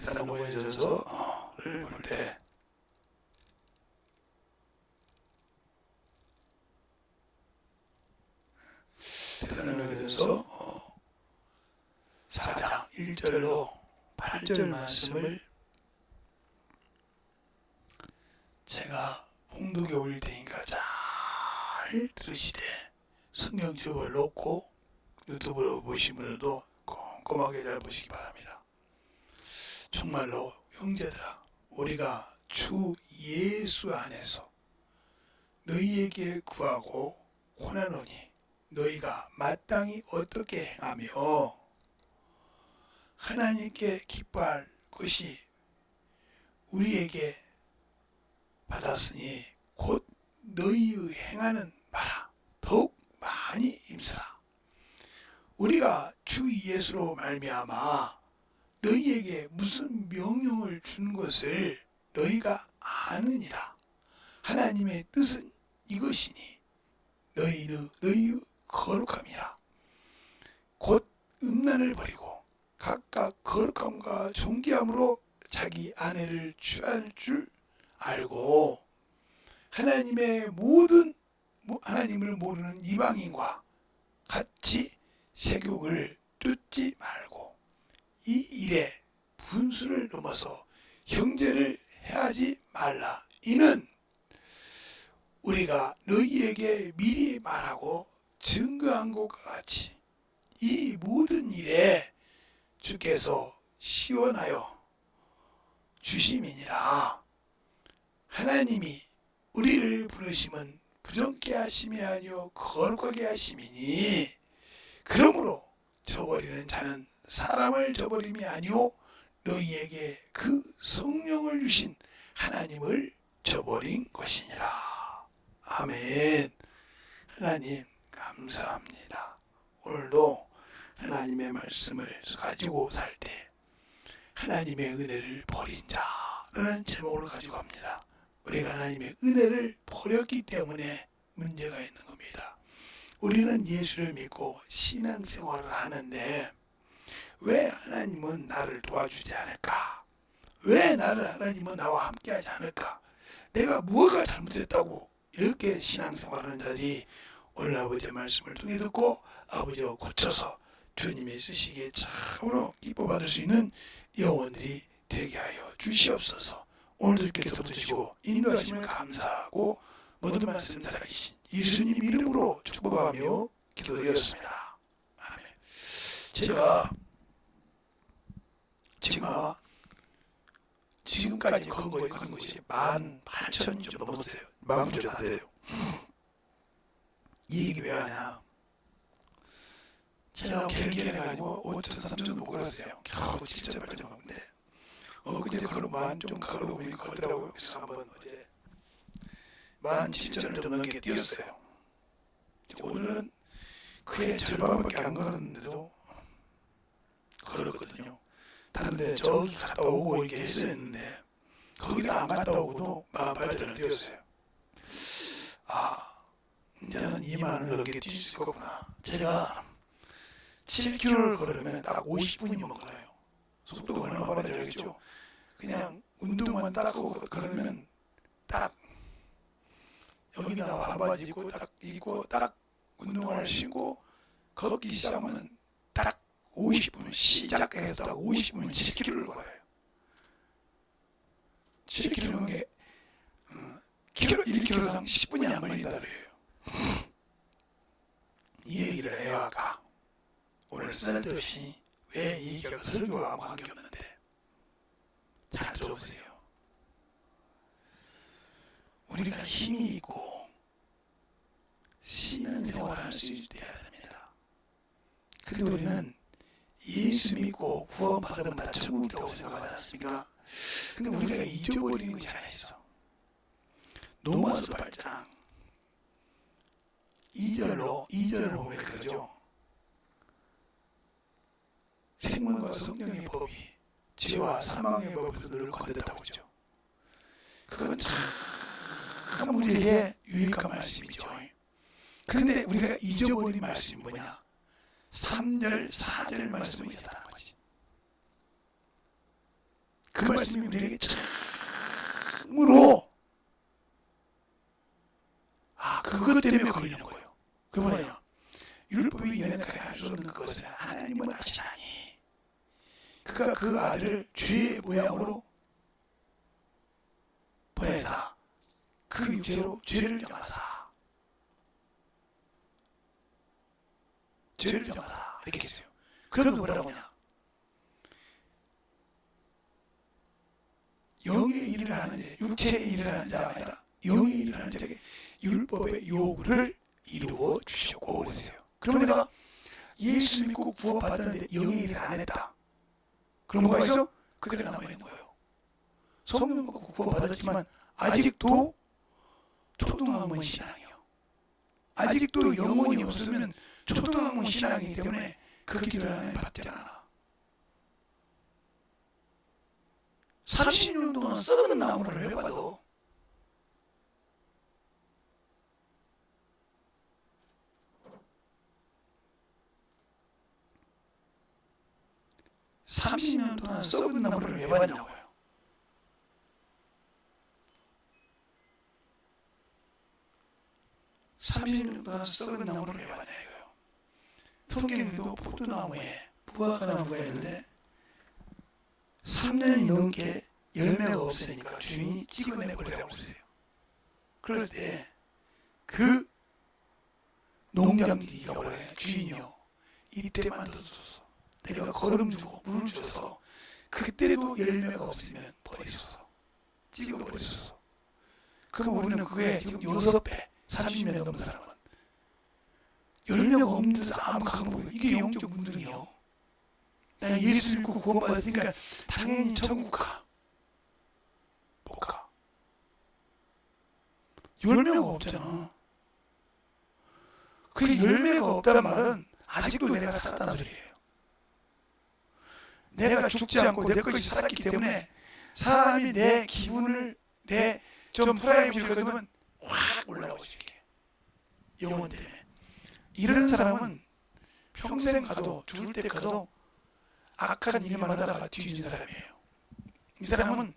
세상에 놓여져서를 볼 때 세상에 놓여져서 4장 1절로 8절 말씀을 제가 봉독해 올 테니까 잘 들으시되 성경 집을 놓고 유튜브로 보신 분들도 꼼꼼하게 잘 보시기 바랍니다. 정말로 형제들아, 우리가 주 예수 안에서 너희에게 구하고 원하노니 너희가 마땅히 어떻게 행하며 하나님께 기뻐할 것이 우리에게 받았으니 곧 너희의 행하는 바라 더욱 많이 힘쓰라. 우리가 주 예수로 말미암아 너희에게 무슨 명령을 준 것을 너희가 아느니라. 하나님의 뜻은 이것이니 너희의 거룩함이라. 곧 음란을 버리고 각각 거룩함과 존귀함으로 자기 아내를 취할 줄 알고 하나님을 모르는 이방인과 같이 세욕을 쫓지 말고 이 일에 분수를 넘어서 형제를 해하지 말라. 이는 우리가 너희에게 미리 말하고 증거한 것과 같이 이 모든 일에 주께서 시원하여 주심이니라. 하나님이 우리를 부르심은 부정케 하심이 아니요 거룩하게 하심이니 그러므로 저버리는 자는 사람을 저버림이 아니요 너희에게 그 성령을 주신 하나님을 저버린 것이니라. 아멘. 하나님 감사합니다. 오늘도 하나님의 말씀을 가지고 살 때 하나님의 은혜를 버린 자라는 제목을 가지고 합니다. 우리가 하나님의 은혜를 버렸기 때문에 문제가 있는 겁니다. 우리는 예수를 믿고 신앙생활을 하는데 왜 하나님은 나를 도와주지 않을까? 왜 하나님은 나와 함께하지 않을까? 내가 무엇가 잘못했다고 이렇게 신앙생활하는 자들이 오늘 아버지의 말씀을 통해 듣고 아버지와 고쳐서 주님이 쓰시기에 참으로 기뻐 받을 수 있는 영혼들이 되게 하여 주시옵소서. 오늘도 주께서 붙으시고 인도하심을 감사하고 모든 말씀 살아계신 예수님 이름으로 축복하며 기도드렸습니다. 아멘. 제가 지금까지 건거에 건 것이 18,000 좀 넘었어요. 19,000 다 돼요. 이 얘기 왜 하냐? 제가 결기해가지고 5,000, 3,000 못 걸었어요. 겨우 7,000, 8,000 걸었는데 그제 걸으면 좀 걸어보니 걸더라고요. 그래서 한번 어제 17,000을 좀 넘게 뛰었어요. 오늘은 그의 절반밖에 안 걸었는데도 걸었거든요. 다른 데 저기 갔다 오고 이렇게 했어야 했는데 거기를 안 갔다 오고도 18,000을 뛰었어요. 이제는 20,000을 넘게 뛸 수 있겠구나. 제가 7km를 걸으면 딱 50분이면 걸어요. 속도가 얼마나 빠른지 알겠죠? 그냥 운동만 딱 하고 걸으면 딱 여기다 반바지 입고 딱 운동화를 신고 걷기 시작하면 딱 50분 시작해서 딱 50분 7km를 걸어요. 7km는 게 1km당 10분이 안 걸린다 그래요. 이 얘기를 해야 할까? 오늘 쓸데없이 왜 이 얘기가 설교와 아무 관계없는데 잘 들어보세요. 우리가 힘이 있고 신앙생활을 할 수 있어야 됩니다. 근데 우리는 예수 믿고 구원 받으면 다 천국이라고 생각하지 않습니까? 근데 우리가 잊어버리는 것이 하나 있어. 로마서 8장 2절을 보면 그러죠. 생명과 성령의 법이 죄와 사망의 법에서 너를 건졌다고 그러죠. 그건 참 우리에게 유익한 말씀이죠. 그런데 우리가 잊어버린 말씀이 뭐냐? 3절, 4절 말씀을 잊었다는 거지. 그 말씀이 우리에게 참으로 그것 때문에 걸리는 거예요. 그게 뭐냐? 율법이 연약하게 할 수 없는 것을 하나님은 아시나니 그가 그 아들을 죄의 모양으로 보내사 그 육체로 죄를 정하사 이렇게 했어요. 그러면 뭐라고 하냐? 영의 일을 하는 자, 육체의 일을 하는 자가 아니라 영의 일을 하는 자에게 율법의 요구를 이루어 주셨고 그랬어요. 그러면 내가 예수 믿고 구원받았는데 영의 일을 안 했다. 그럼 뭐가 있어? 그대로 남아있는 거예요. 성령 받고 구원받았지만 아직도 초등학문 신앙이에요. 아직도 영혼이 없으면 초등학문 신앙이기 때문에 그 길을 하나님 받지 않아. 30년 동안 썩은 나무를 왜 봐도 30년 동안 썩은 나무를 왜 봤냐고요. 썩은 나무를 왜 봤냐 이거요. 성경에도 포도나무에 무화과나무가 있는데 3년이 넘게 열매가 없으니까 주인이 찍어내버리라고 했어요. 그럴 때 그 농장주가 원래 주인이요, 이때만 더 줬어. 내가 거름 주고 물을 줘서 그때도 열매가 없으면 버리소서, 찍어버리소서. 그럼 우리는 그게 지금 6배 30년 넘은 사람은 열매가 없는 데서 아무 가는 거예요. 이게 영적 문둥이요. 내가 예수 믿고 구원받았으니까 당연히 천국 가. 못 가. 열매가 없잖아. 그 열매가 없다는 말은 아직도 내가 살았다는 소리예요. 내가 죽지 않고 내 것이 살았기 때문에 사람이 내 기분을 내 좀 프라이빗을 거두면 확 올라오고 싶게 영혼 때문에. 이런 사람은 평생 가도 죽을 때 가도 악한 일만 하다가 뒤지는 사람이에요. 이 사람은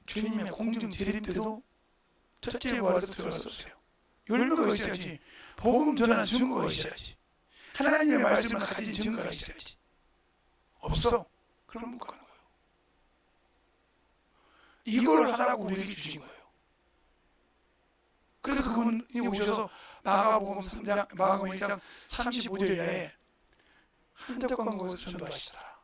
주님의 공중 재림 때도 첫째 부활에도 들어갈 수 없어요. 열매가 있어야지. 복음 전하는 증거가 있어야지. 하나님의 말씀을 가진 증거가 있어야지. 없어. 그럼 못 가는 거예요. 이걸 하라고 우리에게 주신 거예요. 그래서 그분이 오셔서 마가복음 3장, 마가복음 1장 35절 이하에 한적한 곳에서 전도하시더라.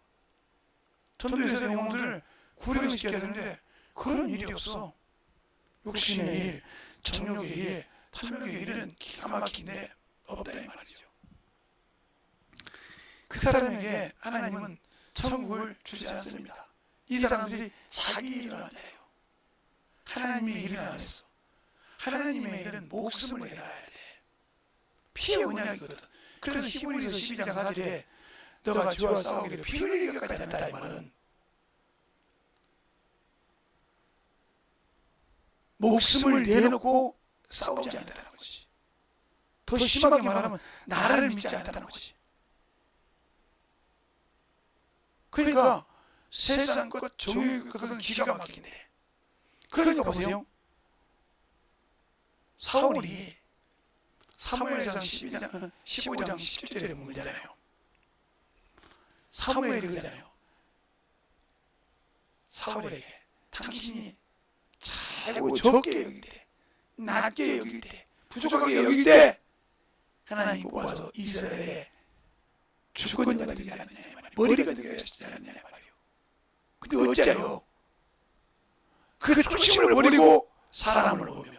전도해서 영혼들을 구령시켜야 되는데 그런 일이 없어. 욕심의 일, 정욕의 일, 탐욕의 일은 기가 막힌데 없다 이 말이죠. 그 사람에게 하나님은 천국을 주지 않습니다. 이 사람들이 자기 일을 하는 자예요. 하나님의 일을 안 했어. 하나님의 일은 목숨을 내놔야 돼. 피의 언약이거든. 그래서 히브리서 12장 4절에 너가 죄와 싸우기를 피 흘리기까지 한다 이 말은 목숨을 내놓고 싸우지 않는다는 거지. 더 심하게 말하면 나를 믿지 않는다는 거지. 그러니까 세상 것 종의 것은 기가 막힌데. 그러니까 보세요. 사울이 사무엘상 15장 17절에 보면 되잖아요. 사무엘이 그러잖아요. 사울에게 당신이 잘고 적게 여길 때, 낮게 여길 때, 부족하게 여길 때 하나님 뽑아서 이스라엘에 주권자가 되지 않느냐 말이에요. 머리가 되지 않느냐 말이에요. 근데 어째요? 그 초심을 버리고 사람을 보며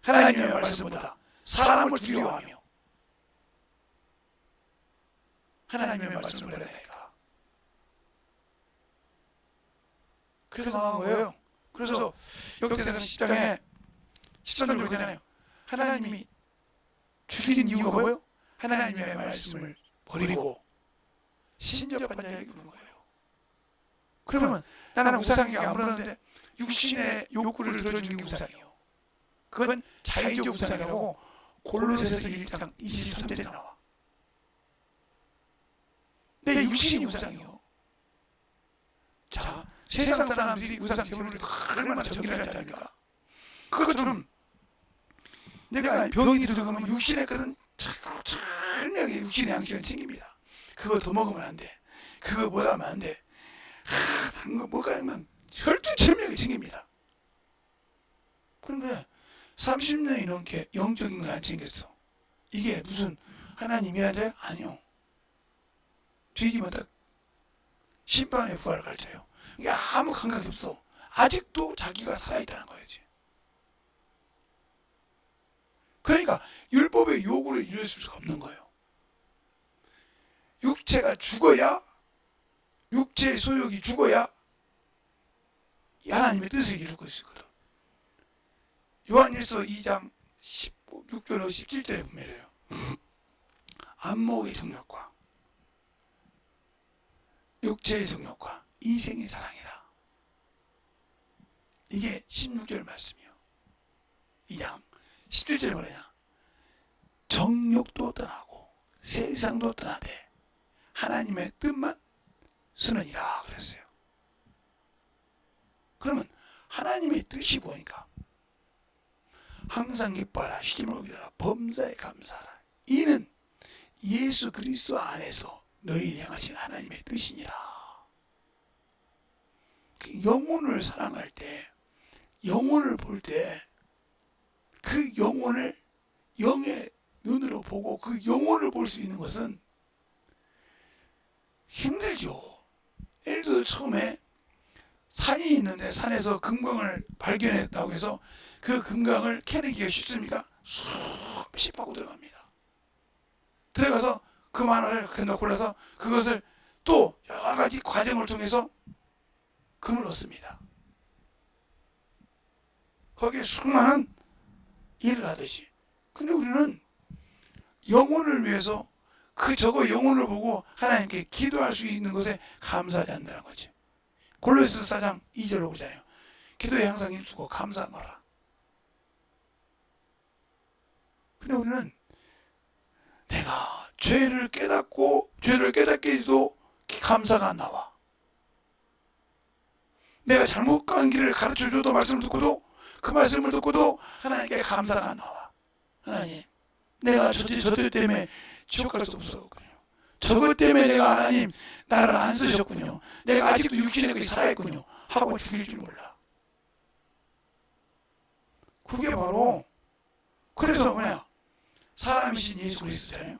하나님의 말씀보다 사람을 두려워하며 하나님의 말씀을 버리니까 그래서 망한 거예요. 그래서 역대상 10장에 13절 보잖아요. 하나님이 죽인 이유가 뭐예요? 하나님의 말씀을 버리고 신접한 자에게 그런 거예요. 그러면 나는 우상에게 안 물었는데 육신의 욕구를 들어주는 게 우상이에요. 그건 자의적 우상이라고 골로새서 1장 23절에 나와. 내 육신이 우상이요. 자, 세상 사람들이 우상 제물을 얼마나 정결하지 않습니까? 그것처럼 내가 병이 들어가면 육신의 것은 철저하게 육신의 양식은 챙깁니다. 그거 더 먹으면 안 돼. 그거 뭐 하면 안 돼. 한 거 뭐가 하면 철두철미하게 챙깁니다. 그런데 30년이 넘게 영적인 걸 안 챙겼어. 이게 무슨 하나님이라는데? 아니요. 죄지면 딱 심판의 부활을 가르쳐요. 이게 아무 감각이 없어. 아직도 자기가 살아있다는 거지. 그러니까 율법의 요구를 이룰 수가 없는 거예요. 육체가 죽어야, 육체의 소욕이 죽어야 하나님의 뜻을 이룰 것이거든. 요한일서 2장 16절로 17절에 보면 이래요. 안목의 정욕과 육체의 정욕과 이생의 사랑이라. 이게 16절 말씀이요. 2장 17절에 뭐냐? 정욕도 떠나고 세상도 떠나되 하나님의 뜻만 쓰느니라 그랬어요. 그러면 하나님의 뜻이 뭐니까? 항상 기뻐하라, 쉬지 말고 기도하라, 범사에 감사하라. 이는 예수 그리스도 안에서 너희를 향하신 하나님의 뜻이니라. 영혼을 사랑할 때, 영혼을 볼 때 그 영혼을 영의 눈으로 보고 그 영혼을 볼 수 있는 것은 힘들죠. 예를 들어 처음에 산이 있는데 산에서 금광을 발견했다고 해서 그 금광을 캐내기가 쉽습니까? 수없이 파고 들어갑니다. 들어가서 금환을 골라서 그것을 또 여러 가지 과정을 통해서 금을 얻습니다. 거기에 수많은 일을 하듯이. 근데 우리는 영혼을 위해서 저거 영혼을 보고 하나님께 기도할 수 있는 것에 감사하지 않는다는 거지. 골로새서 4장 2절로 보잖아요. 기도에 항상 힘쓰고 감사하노라. 근데 우리는 내가 죄를 깨닫고 죄를 깨닫게 해도 감사가 안 나와. 내가 잘못 간 길을 가르쳐줘도 말씀을 듣고도 그 말씀을 듣고도 하나님께 감사가 안 나와. 하나님, 내가 저 때문에 지옥 갈 수 없었군요. 저것 때문에 내가 하나님 나를 안 쓰셨군요. 내가 아직도 육신에 거기 살아있군요. 하고 죽일 줄 몰라. 그게 바로 그래서 뭐냐? 사람이신 예수 그리스도잖아요.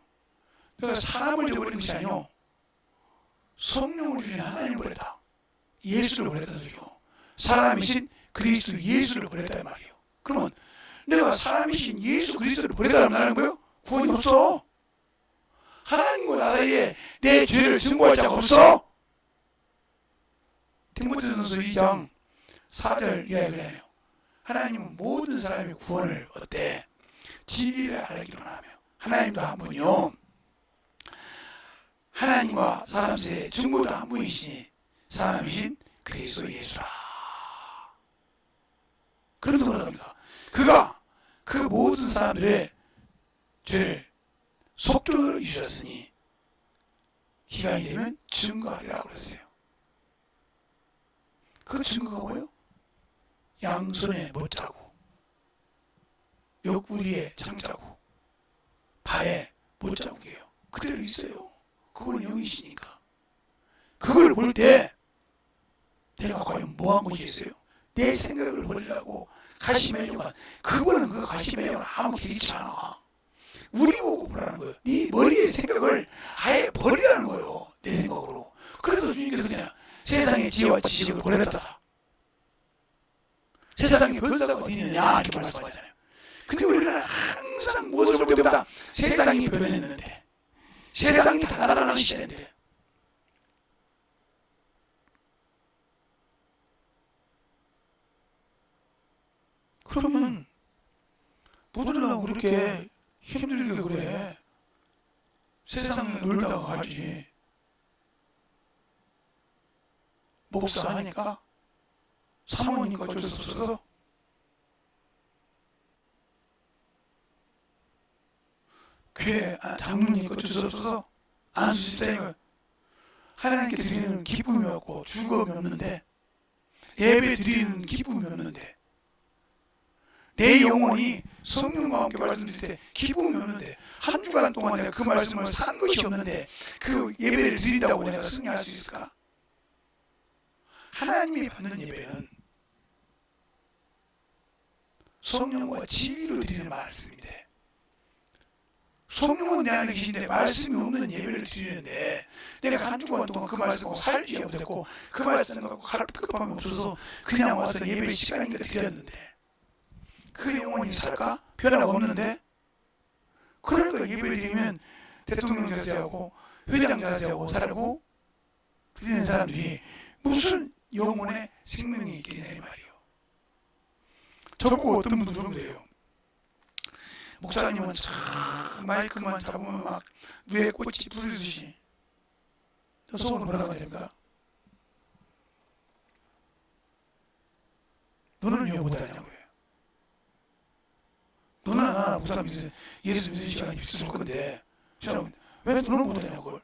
내가 사람을 줘버린 것이 아니요. 성령을 주신 하나님을 보냈다. 예수를 보냈다는 소리요. 사람이신 그리스도 예수를 보냈다는 말이에요. 그러면 내가 사람이신 예수 그리스도를 보냈다는 말하는 거예요? 구원이 없어. 하나님과 나 사이에 내 죄를 증거할 자가 없어. 디모데전서 2장 4절 이하에 그래요. 하나님은 모든 사람의 구원을 얻되 진리를 알기로 하며 하나님도 한 분이요 하나님과 사람 사이의 증거도 한 분이시니 사람이신 그리스도 예수라. 그런데 뭐랍니까? 그가 그 모든 사람들의 죄를 속전으로 이루셨으니 기간이 되면 증거하리라고 그랬어요. 그 증거가 뭐예요? 양손에 못자국, 옆구리에 창자국, 발에 못자국이에요. 그대로 있어요. 그건 영이시니까. 그걸 볼 때 내가 과연 뭐한 것이 있어요? 내 생각을 버리라고 가시멜령은 그거는 그 가시멜령은 아무 개의치 않아. 우리 보고 보라는 거예요. 네 머리의 생각을 아예 버리라는 거예요. 내 생각으로. 그래서 주님께서 그냥 세상의 지혜와 지식을 버렸다. 세상에 변사가 어디 있느냐 이렇게 말씀하잖아요. 근데 우리는 항상 무엇을 볼 때마다 세상이 변했는데 세상이 달아나는 시대인데 그러면 뭐들라고 그렇게 힘들게 그래. 세상에 놀다가 가지. 목사하니까 사모니까 어쩔 수 없어서 교회 장로니까 어쩔 수 없어서 안수집사님을 하나님께 드리는 기쁨이 없고 즐거움이 없는데 예배 드리는 기쁨이 없는데, 내 영혼이 성령과 함께 말씀드릴 때 기쁨이 없는데, 한 주간 동안 내가 그 말씀을 산 것이 없는데 그 예배를 드린다고 내가 승리할 수 있을까? 하나님이 받는 예배는 성령과 진리로 드리는 말씀인데, 성령은 내 안에 계신데 말씀이 없는 예배를 드리는데, 내가 한 주간 동안 그 말씀을 살지 못했고 그 말씀을 할 급함이 없어서 그냥 와서 예배 시간인가 드렸는데 그 영혼이 살까? 변화가 없는데. 그러니까 예배 드리면 대통령 자세하고 회장 자세하고 살고 드리는 사람들이 무슨 영혼의 생명이 있겠냐 이 말이에요. 저보고 어떤 분들은 그런 거예요. 목사님은 참 마이크만 잡으면 막 뇌에 꽃이 부르듯이. 저 속으로 뭐라고 해야 됩니까? 너는 왜 못하냐고 그래요. 너는 나나 목사 믿으세요. 예수 믿는 시간이 비슷할 건데 저는 왜 너는 못하냐고 그걸.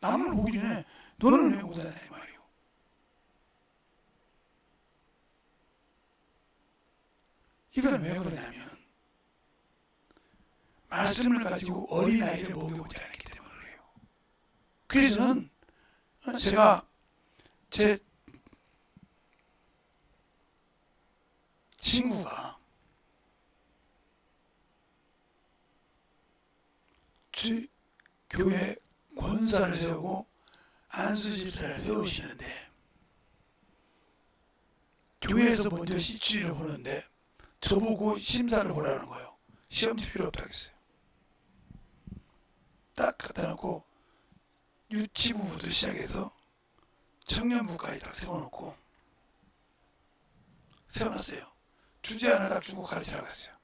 남을 보기 전에 너는 왜 못하냐 이 말이에요. 이건 왜 그러냐면 말씀을 가지고 어린아이를 먹여보지 않았기 때문에 그래요. 그래서 저는 제가 제 친구가 제 교회 권사를 세우고 안수집사를 세우시는데, 교회에서 먼저 CG를 보는데 저보고 심사를 보라는 거예요. 시험지 필요 없다고 했어요. 딱 갖다 놓고 유치부부터 시작해서 청년부까지 딱 세워놓고 세워놨어요. 주제 하나 딱 주고 가르치라고 했어요.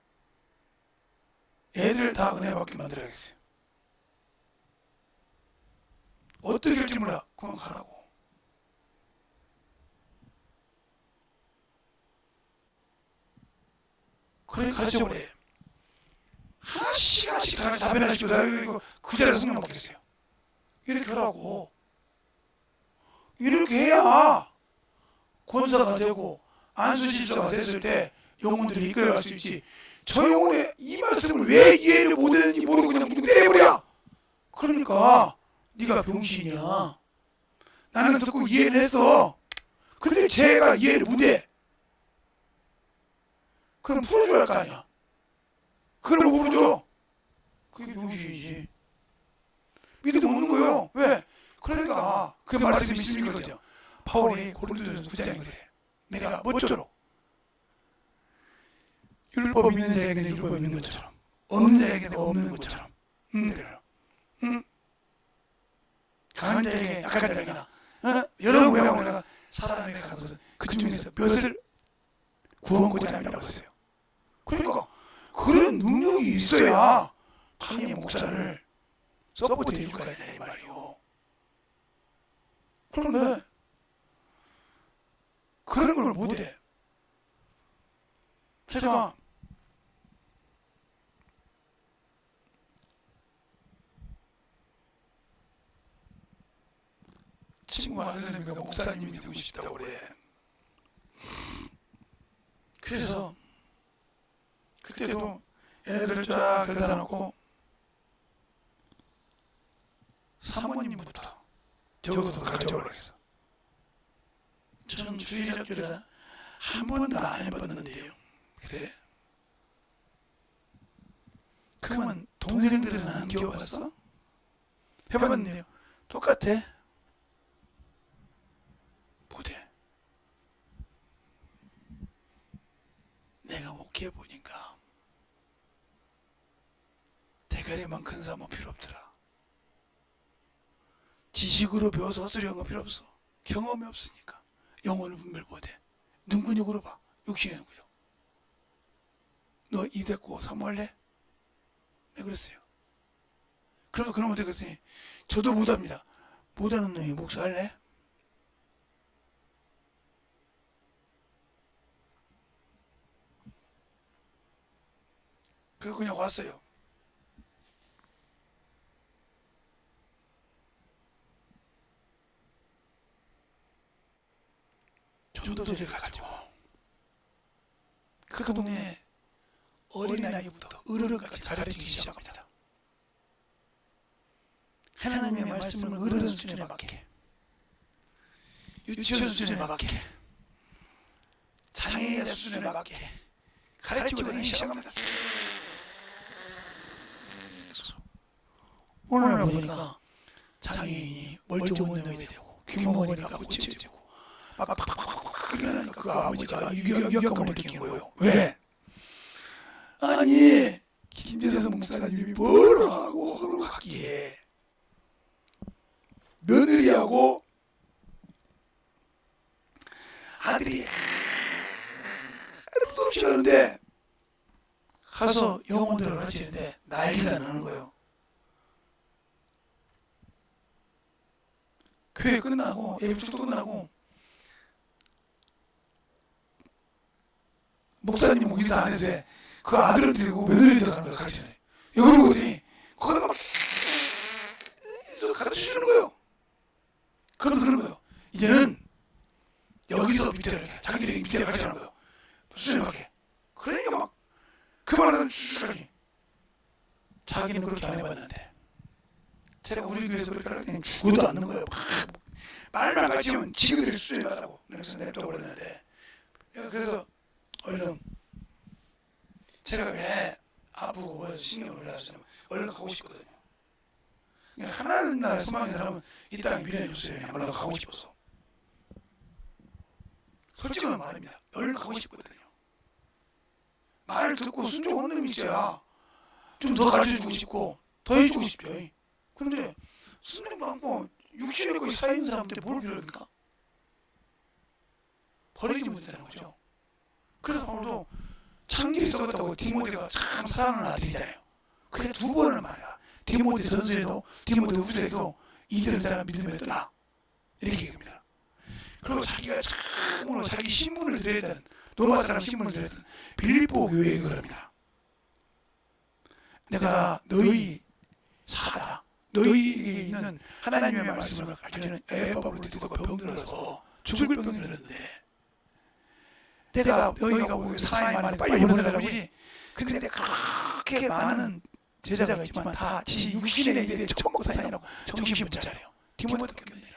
애들 다 은혜 받게 만들어야겠어요. 어떻게 할지 몰라. 그만 가라고. 그래 가르쳐버려. 하나씩 답변 하시고 나 이거 그 자리에서 성령 받겠어요. 이렇게 하라고. 이렇게 해야 권사가 되고 안수집사가 됐을 때 영혼들이 이끌어갈 수 있지. 저 영혼의 이 말씀을 왜 이해를 못했는지 모르고 그냥 무조건 때려버려. 그러니까 네가 병신이야. 나는 듣고 이해를 했어. 근데 쟤가 이해를 못해. 그럼 풀어줘야 할 거 아니야. 그걸 못 풀어줘. 그게 병신이지. 믿음 없는 거예요. 왜? 그러니까 그 말씀이 믿습니까? 그죠? 바울이 고린도전서 9장에 그래. 내가 뭐쪼록 율법 있는 자에게는 율법 있는 것처럼 없는 자에게는 없는 것처럼 강한 자에게 약한 자에게나 여러 모양으로 내가 사람에게 간 것은 그 중에서 몇을 구원고자 함이라고 했어요. 그러니까 그런 능력이 있어야 당연히 목사를 서포트 해줄 거 아니냐 이 말이요. 그런데 그런 걸 못해. 제가 친구가 아들내미가 목사님이 되고 싶다고 그래. 그래서 그때도 애들을 쫙 데려다 놓고 사모님부터 적어도 가져오라고 했어. 저는 주일학교를 한 번도 안 해봤는데요. 그래? 그러면 동생들은 안 기어봤어? 해봤는데요. 똑같아. 못해. 내가 목회해보니까 대가리만 큰 사람은 필요 없더라. 지식으로 배워서 헛소리한 건 필요 없어. 경험이 없으니까. 영혼을 분별 못해. 눈근육으로 봐. 육신의 눈근육. 너 이 됐고 사모할래? 네 그랬어요. 그러면 그러면 되겠더니 저도 못합니다. 못하는 놈이 목사할래? 그래서 그냥 왔어요. 분도들을 가지고 그 동네 어린아이부터 어른까지 가르치기 시작합니다. 하나님의 말씀을 어른 수준에 맞게, 유치원 수준에 맞게, 장애인 수준에 맞게 가르치고 다니기 시작합니다. 오늘 보니까 장애인이 멀쩡한 놈이 되고 귀머거리가 고쳐지고 그러니까 그 아버지가 유격감을 느끼는 거예요. 왜? 아니 김재성 목사님이 뭐를 하고 갔기에 며느리하고 아들이 하루도 없이 가는데 가서 영혼들을 가르치는데 난리가 나는 거예요. 교회 끝나고 예배축도 끝나고 목사님 뭐 인사 안 해도 돼. 그 아들을 데리고 며느리를 데려가는 거예요. 가르치네. 여러분 보더니 거기다 막 가르쳐주는 거예요. 그러면서 그러는 거예요. 이제는 여기서 밑에를 이렇게 자기들이 밑에 가르치는 거예요. 수준에 맞게. 그러니까 막 그 말하는 수준이 자기는 그렇게 안 해봤는데 제가 우리 교회에서 그렇게 하려니 죽어도 않는 거예요. 말만 가르치면 지그들이 수준에 맞다고 그래서 냅둬버렸는데 그래서 얼른 제가 왜 아프고 신경을 올라왔으면 얼른 가고 싶거든요. 하나님 나라에 소망인 사람은 이 땅에 미련이 없어요. 얼른 가고 싶어서. 솔직한 말입니다. 얼른 가고 싶거든요. 말을 듣고 순종하는 놈이 있어야 좀 더 가르쳐주고 싶고 더 해주고 싶죠. 그런데 순종도 않고 육신의 것이 쌓인 사람한테 뭘 빌어줍니까? 버리지 못한다는 거죠. 그래서 바울도 창길이 썩었다고 디모데가 참 사랑하는 아들이잖아요. 그래 두 번을 말이야. 디모데 전서에도 디모데 후서에도 이들을 따라 믿음에 떠나 이렇게 얘기합니다. 그리고 자기가 참으로 자기 신분을 드려야 되는 로마 사람 신분을 드려야 되는 빌립보 교회에 그럽니다. 내가 너희 사다 너희에게 있는 하나님의 말씀을 가르치는 에바브로 듣고 병들어서 죽을 병들었는데 내가 너희가 보고 사나이 말에 빨리 보내달라고 하니 근데 내가 그렇게 많은 제자가 있지만 다 지 육신의 일에 천국사이라고 정신이 못차려요. 디모데도 겪느니라.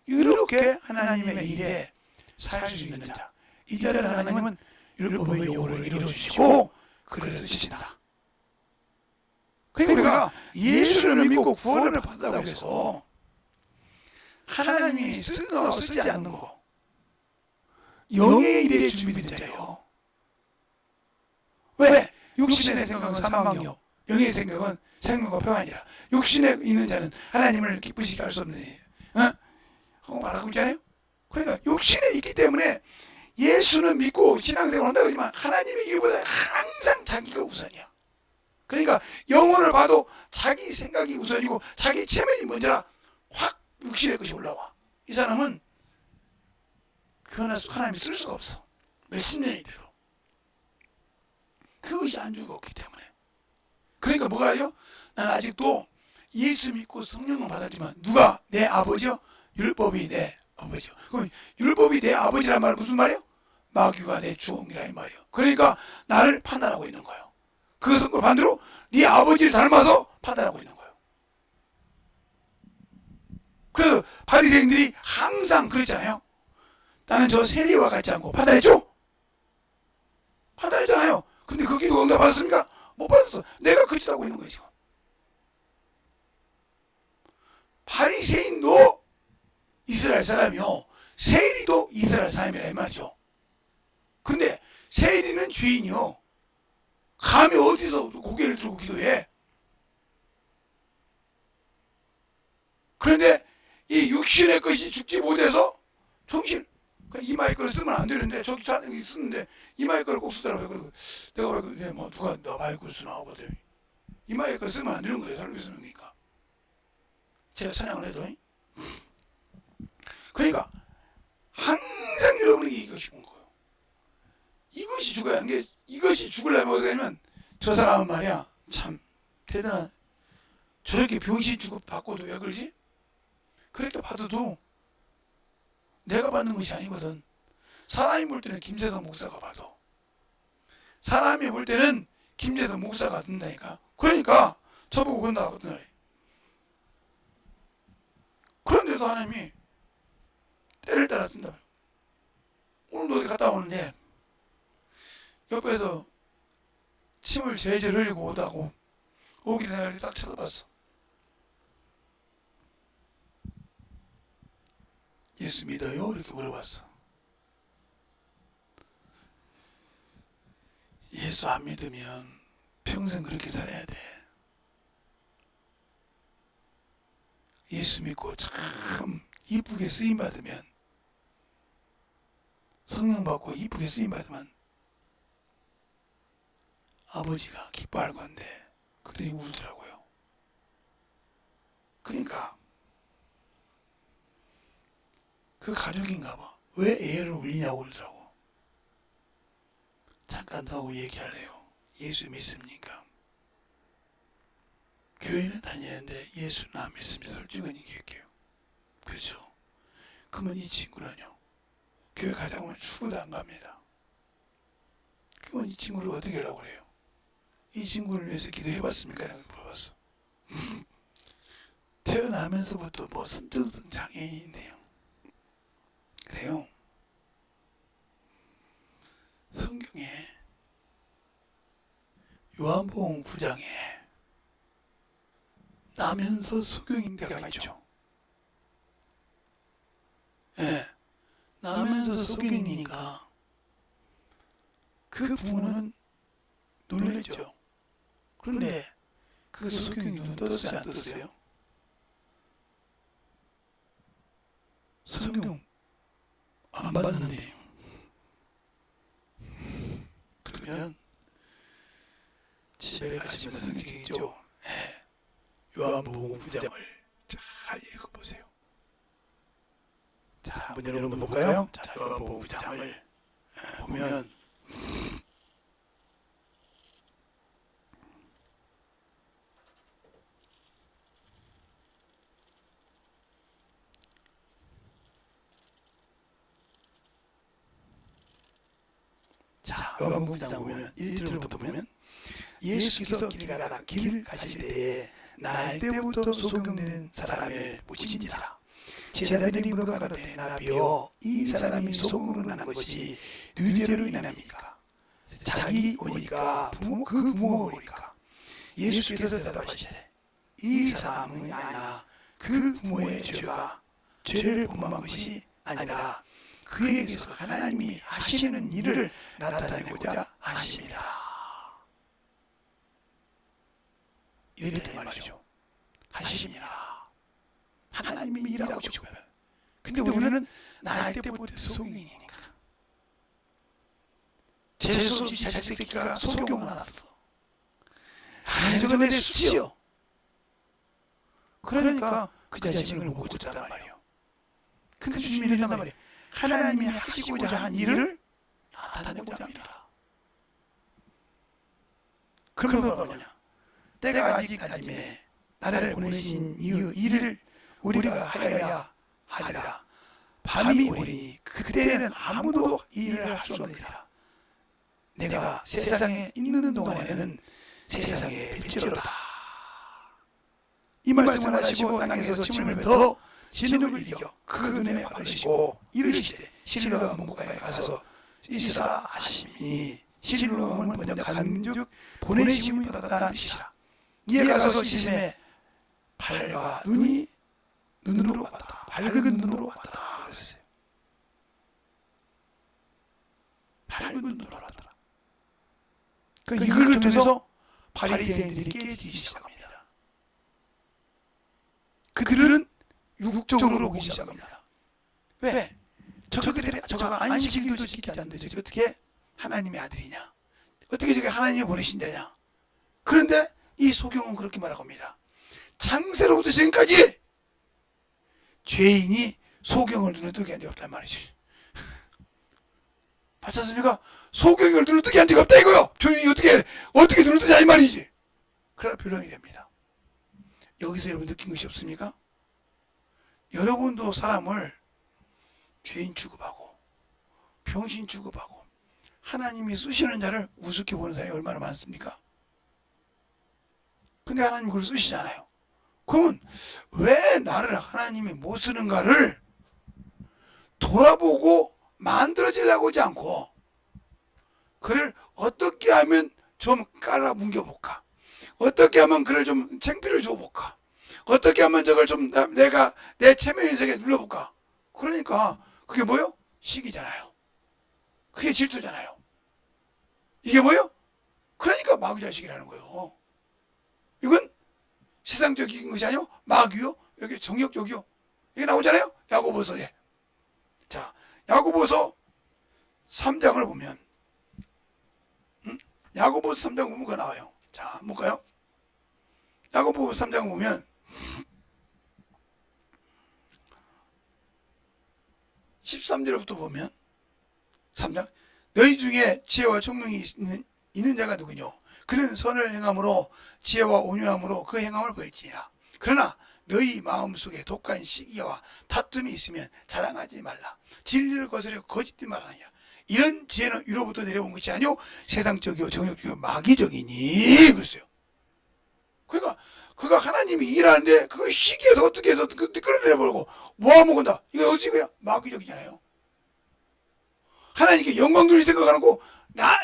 이렇게 하나님의 일에 살 수 있는 자 이 자를 하나님은 율법의 요구를 이루어주시고 그를 쓰신다. 그러니까 우리가 예수를 믿고 구원을 받았다고 해서 하나님이 쓰거나 쓰지 않는 거 영의 일에 준비된 자예요. 왜? 육신의 생각은 사망이요 영의 생각은 생명과 평안이라. 육신에 있는 자는 하나님을 기쁘시게 할 수 없는 일 하고 말하고 있잖아요. 그러니까 육신에 있기 때문에 예수는 믿고 신앙생활을 한다고 하지만 하나님의 일보다 항상 자기가 우선이야. 그러니까 영혼을 봐도 자기 생각이 우선이고 자기 체면이 먼저라 확 육신의 것이 올라와. 이 사람은 하나님이 쓸 수가 없어. 몇십 년이 돼도 그것이 안주가 없기 때문에. 그러니까 뭐가 해요? 난 아직도 예수 믿고 성령을 받았지만 누가 내 아버지요? 율법이 내 아버지요. 그럼 율법이 내 아버지란 말은 무슨 말이에요? 마귀가 내 주홍이라 이 말이에요. 그러니까 나를 판단하고 있는 거예요. 그것은 반대로 네 아버지를 닮아서 판단하고 있는 거예요. 그래서 바리새인들이 항상 그랬잖아요. 나는 저 세리와 같지 않고 판단했죠? 판단했잖아요. 근데 그 기도 응답 받았습니까? 못 받았어. 내가 거짓하고 있는 거예요 지금. 바리새인도 이스라엘 사람이요 세리도 이스라엘 사람이라 이 말이죠. 근데 세리는 죄인이요 감히 어디서 고개를 들고 기도해. 그런데 이 육신의 것이 죽지 못해서 정신 이마에 거를 쓰면 안 되는데 저기 자네가 쓰는데 이마에 거를 꼭 쓰더라고요. 그리고 내가 왜 뭐 누가 너 마에 거를 쓰나 하거든요. 이마에 거를 쓰면 안 되는 거예요. 살고 쓰는 거니까. 제가 찬양을 해도 그러니까 항상 여러분에게 이것이 온 거예요. 이것이 죽어야 하는 게 이것이 죽으려면 어떻게 되냐면 저 사람은 말이야 참 대단한 저렇게 병신 취급 받고도 왜 그러지? 그렇게 받아도 내가 받는 것이 아니거든. 사람이 볼 때는 김재성 목사가 봐도, 사람이 볼 때는 김재성 목사가 든다니까. 그러니까 저보고 그런다 하거든. 그런데도 하나님이 때를 따라 든다. 오늘도 어디 갔다 오는데 옆에서 침을 제일 흘리고 오다고 오길래 내가 이렇게 딱 쳐다봤어. 예수 믿어요? 이렇게 물어봤어. 예수 안 믿으면 평생 그렇게 살아야 돼. 예수 믿고 참 이쁘게 쓰임받으면, 성령 받고 이쁘게 쓰임받으면 아버지가 기뻐할 건데, 그랬더니 울더라고요. 그러니까 그 가족인가 봐. 왜 애를 울리냐고 그러더라고. 잠깐 더 얘기할래요. 예수 믿습니까? 교회는 다니는데 예수는 안 믿습니다. 솔직히 얘기할게요. 그렇죠? 그러면 이 친구는요, 교회 가다 보면 죽어도 안 갑니다. 그러면 이 친구를 어떻게 하려고 그래요? 이 친구를 위해서 기도해봤습니까? 라고 물어봤어. 태어나면서부터 뭐 선천성 장애인이네요. 그래요? 성경에 요한복음 9장에 나면서 소경인자가 있죠. 예, 나면서 소경이니까 그 부모는 놀랬죠. 그런데 그 소경이 눈 떴어요, 안 떴어요? 성경 안 봤는데요. 그러면 집에 가시면 성경 있죠. 네. 요한복음 9장을 잘 읽어보세요. 자, 한번 여러분 볼까요? 자, 요한복음 9장을 보면 자, 요한복음 9장 보면 1절부터 보면 예수께서 길 가다가 길을 가실 때에 날 때부터 소경된 사람을 보신지라. 제자들이 물어가로되 라비여 이 사람이 소경으로 난 것이 누구로 인함이까? 자기 오니까 그 부모가 오니까. 예수께서 대답하시되 이 사람은 아니라 그 부모의 죄를 범한 것이 아니라 그에게서 하나님이 하시는 일을 나타내고자 하십니다. 이랬단 말이죠. 하십니다. 하나님이 일하고 싶어요. 근데 우리는 날 때부터 소경이니까. 재수 없이 자식 새끼가 소경을 낳았어. 저거 내 수치요. 그러니까 그 자식을 못 줬단 말이에요. 근데 주님이 이런단 말이에요. 하나님이 하시고자 한 일을 나타내고자 합니다. 그러면 뭐냐? 때가 아직 아침에 나를 보내신 이유 일을 우리가 하여야 하리라. 밤이 오리니 그때는 아무도 일을 할 수 없느니라. 내가 세상에 있는 동안에는 세상의 빛이로다. 이 말씀을 하시고 땅에서 침을 더 진흙을 이겨 그 눈에 바르시고 이르시되 실로암 문가에 가서 있으라 하시니 실로암은 번역한즉 보내심을 받았다는 뜻이라. 이에 가서 씻음에 발과 눈이 눈으로 왔다. 밝은 눈으로 왔다. 그랬어요. 밝은 눈으로 왔더라. 그러니까 이걸 통해서 바리새인들이 깨지기 시작합니다. 그들은 육적으로 보기 시작합니다. 왜? 저가 안식일도 지키지 않는데 저게 어떻게 하나님의 아들이냐? 어떻게 저게 하나님이 보내신다냐? 그런데 이 소경은 그렇게 말하고 합니다. 창세로부터 지금까지 죄인이 소경을 눈을 뜨게 한 적이 없단 말이지. 맞지 않습니까? 소경을 눈을 뜨게 한 적이 없다 이거요. 죄인이 어떻게 눈을 뜨냐 이 말이지. 그래야 변론이 됩니다. 여기서 여러분 느낀 것이 없습니까? 여러분도 사람을 죄인 취급하고 병신 취급하고 하나님이 쓰시는 자를 우습게 보는 사람이 얼마나 많습니까? 근데 하나님 그걸 쓰시잖아요. 그러면 왜 나를 하나님이 못 쓰는가를 돌아보고 만들어지려고 하지 않고 그를 어떻게 하면 좀 깔아뭉겨볼까? 어떻게 하면 그를 좀 창피를 줘볼까? 어떻게 하면 저걸 좀 내가 내 체면인석에 눌러볼까? 그러니까 그게 뭐요? 시기잖아요. 그게 질투잖아요. 이게 뭐요? 그러니까 마귀자식이라는 거예요. 이건 세상적인 것이 아니요 마귀요. 여기 정욕적이요. 이게 나오잖아요. 야고보서에. 자, 야고보서 3장을 보면 야고보서 3장 보면 그거 나와요. 자, 한번 볼까요? 야고보서 3장 보면 13절부터 보면 3장 너희 중에 지혜와 총명이 있는 자가 누구뇨? 그는 선을 행함으로 지혜와 온유함으로 그 행함을 보일지니라. 그러나 너희 마음속에 독한 시기와 다툼이 있으면 자랑하지 말라. 진리를 거스려 거짓짓 말하느니라. 이런 지혜는 위로부터 내려온 것이 아니요 세상적이요 정욕적이요 마귀적이니 그랬어요. 그러니까 그가 하나님이 일하는데 그 시기에서 어떻게 해서 끌어내려버리고 모아먹은다. 이거 어찌 그냥 마귀적이잖아요. 하나님께 영광 돌릴 생각 안 하고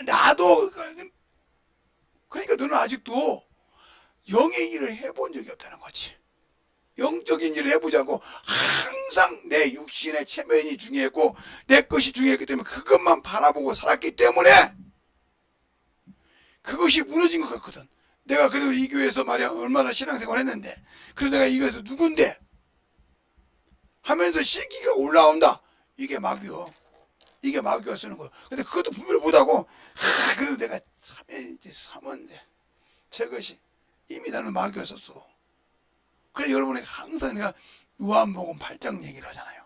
나도 그러니까 너는 아직도 영의 일을 해본 적이 없다는 거지. 영적인 일을 해보지 않고 항상 내 육신의 체면이 중요했고 내 것이 중요했기 때문에 그것만 바라보고 살았기 때문에 그것이 무너진 것 같거든. 내가 그래도 이 교회에서 말이야 얼마나 신앙생활 했는데 그래도 내가 이거에서 누군데 하면서 시기가 올라온다. 이게 마귀요. 이게 마귀가 쓰는 거예요. 근데 그것도 분별을 못하고 그래도 내가 삼었는데 저것이 이미 나는 마귀가 썼어. 그래 여러분에게 항상 내가 요한복음 8장 얘기를 하잖아요.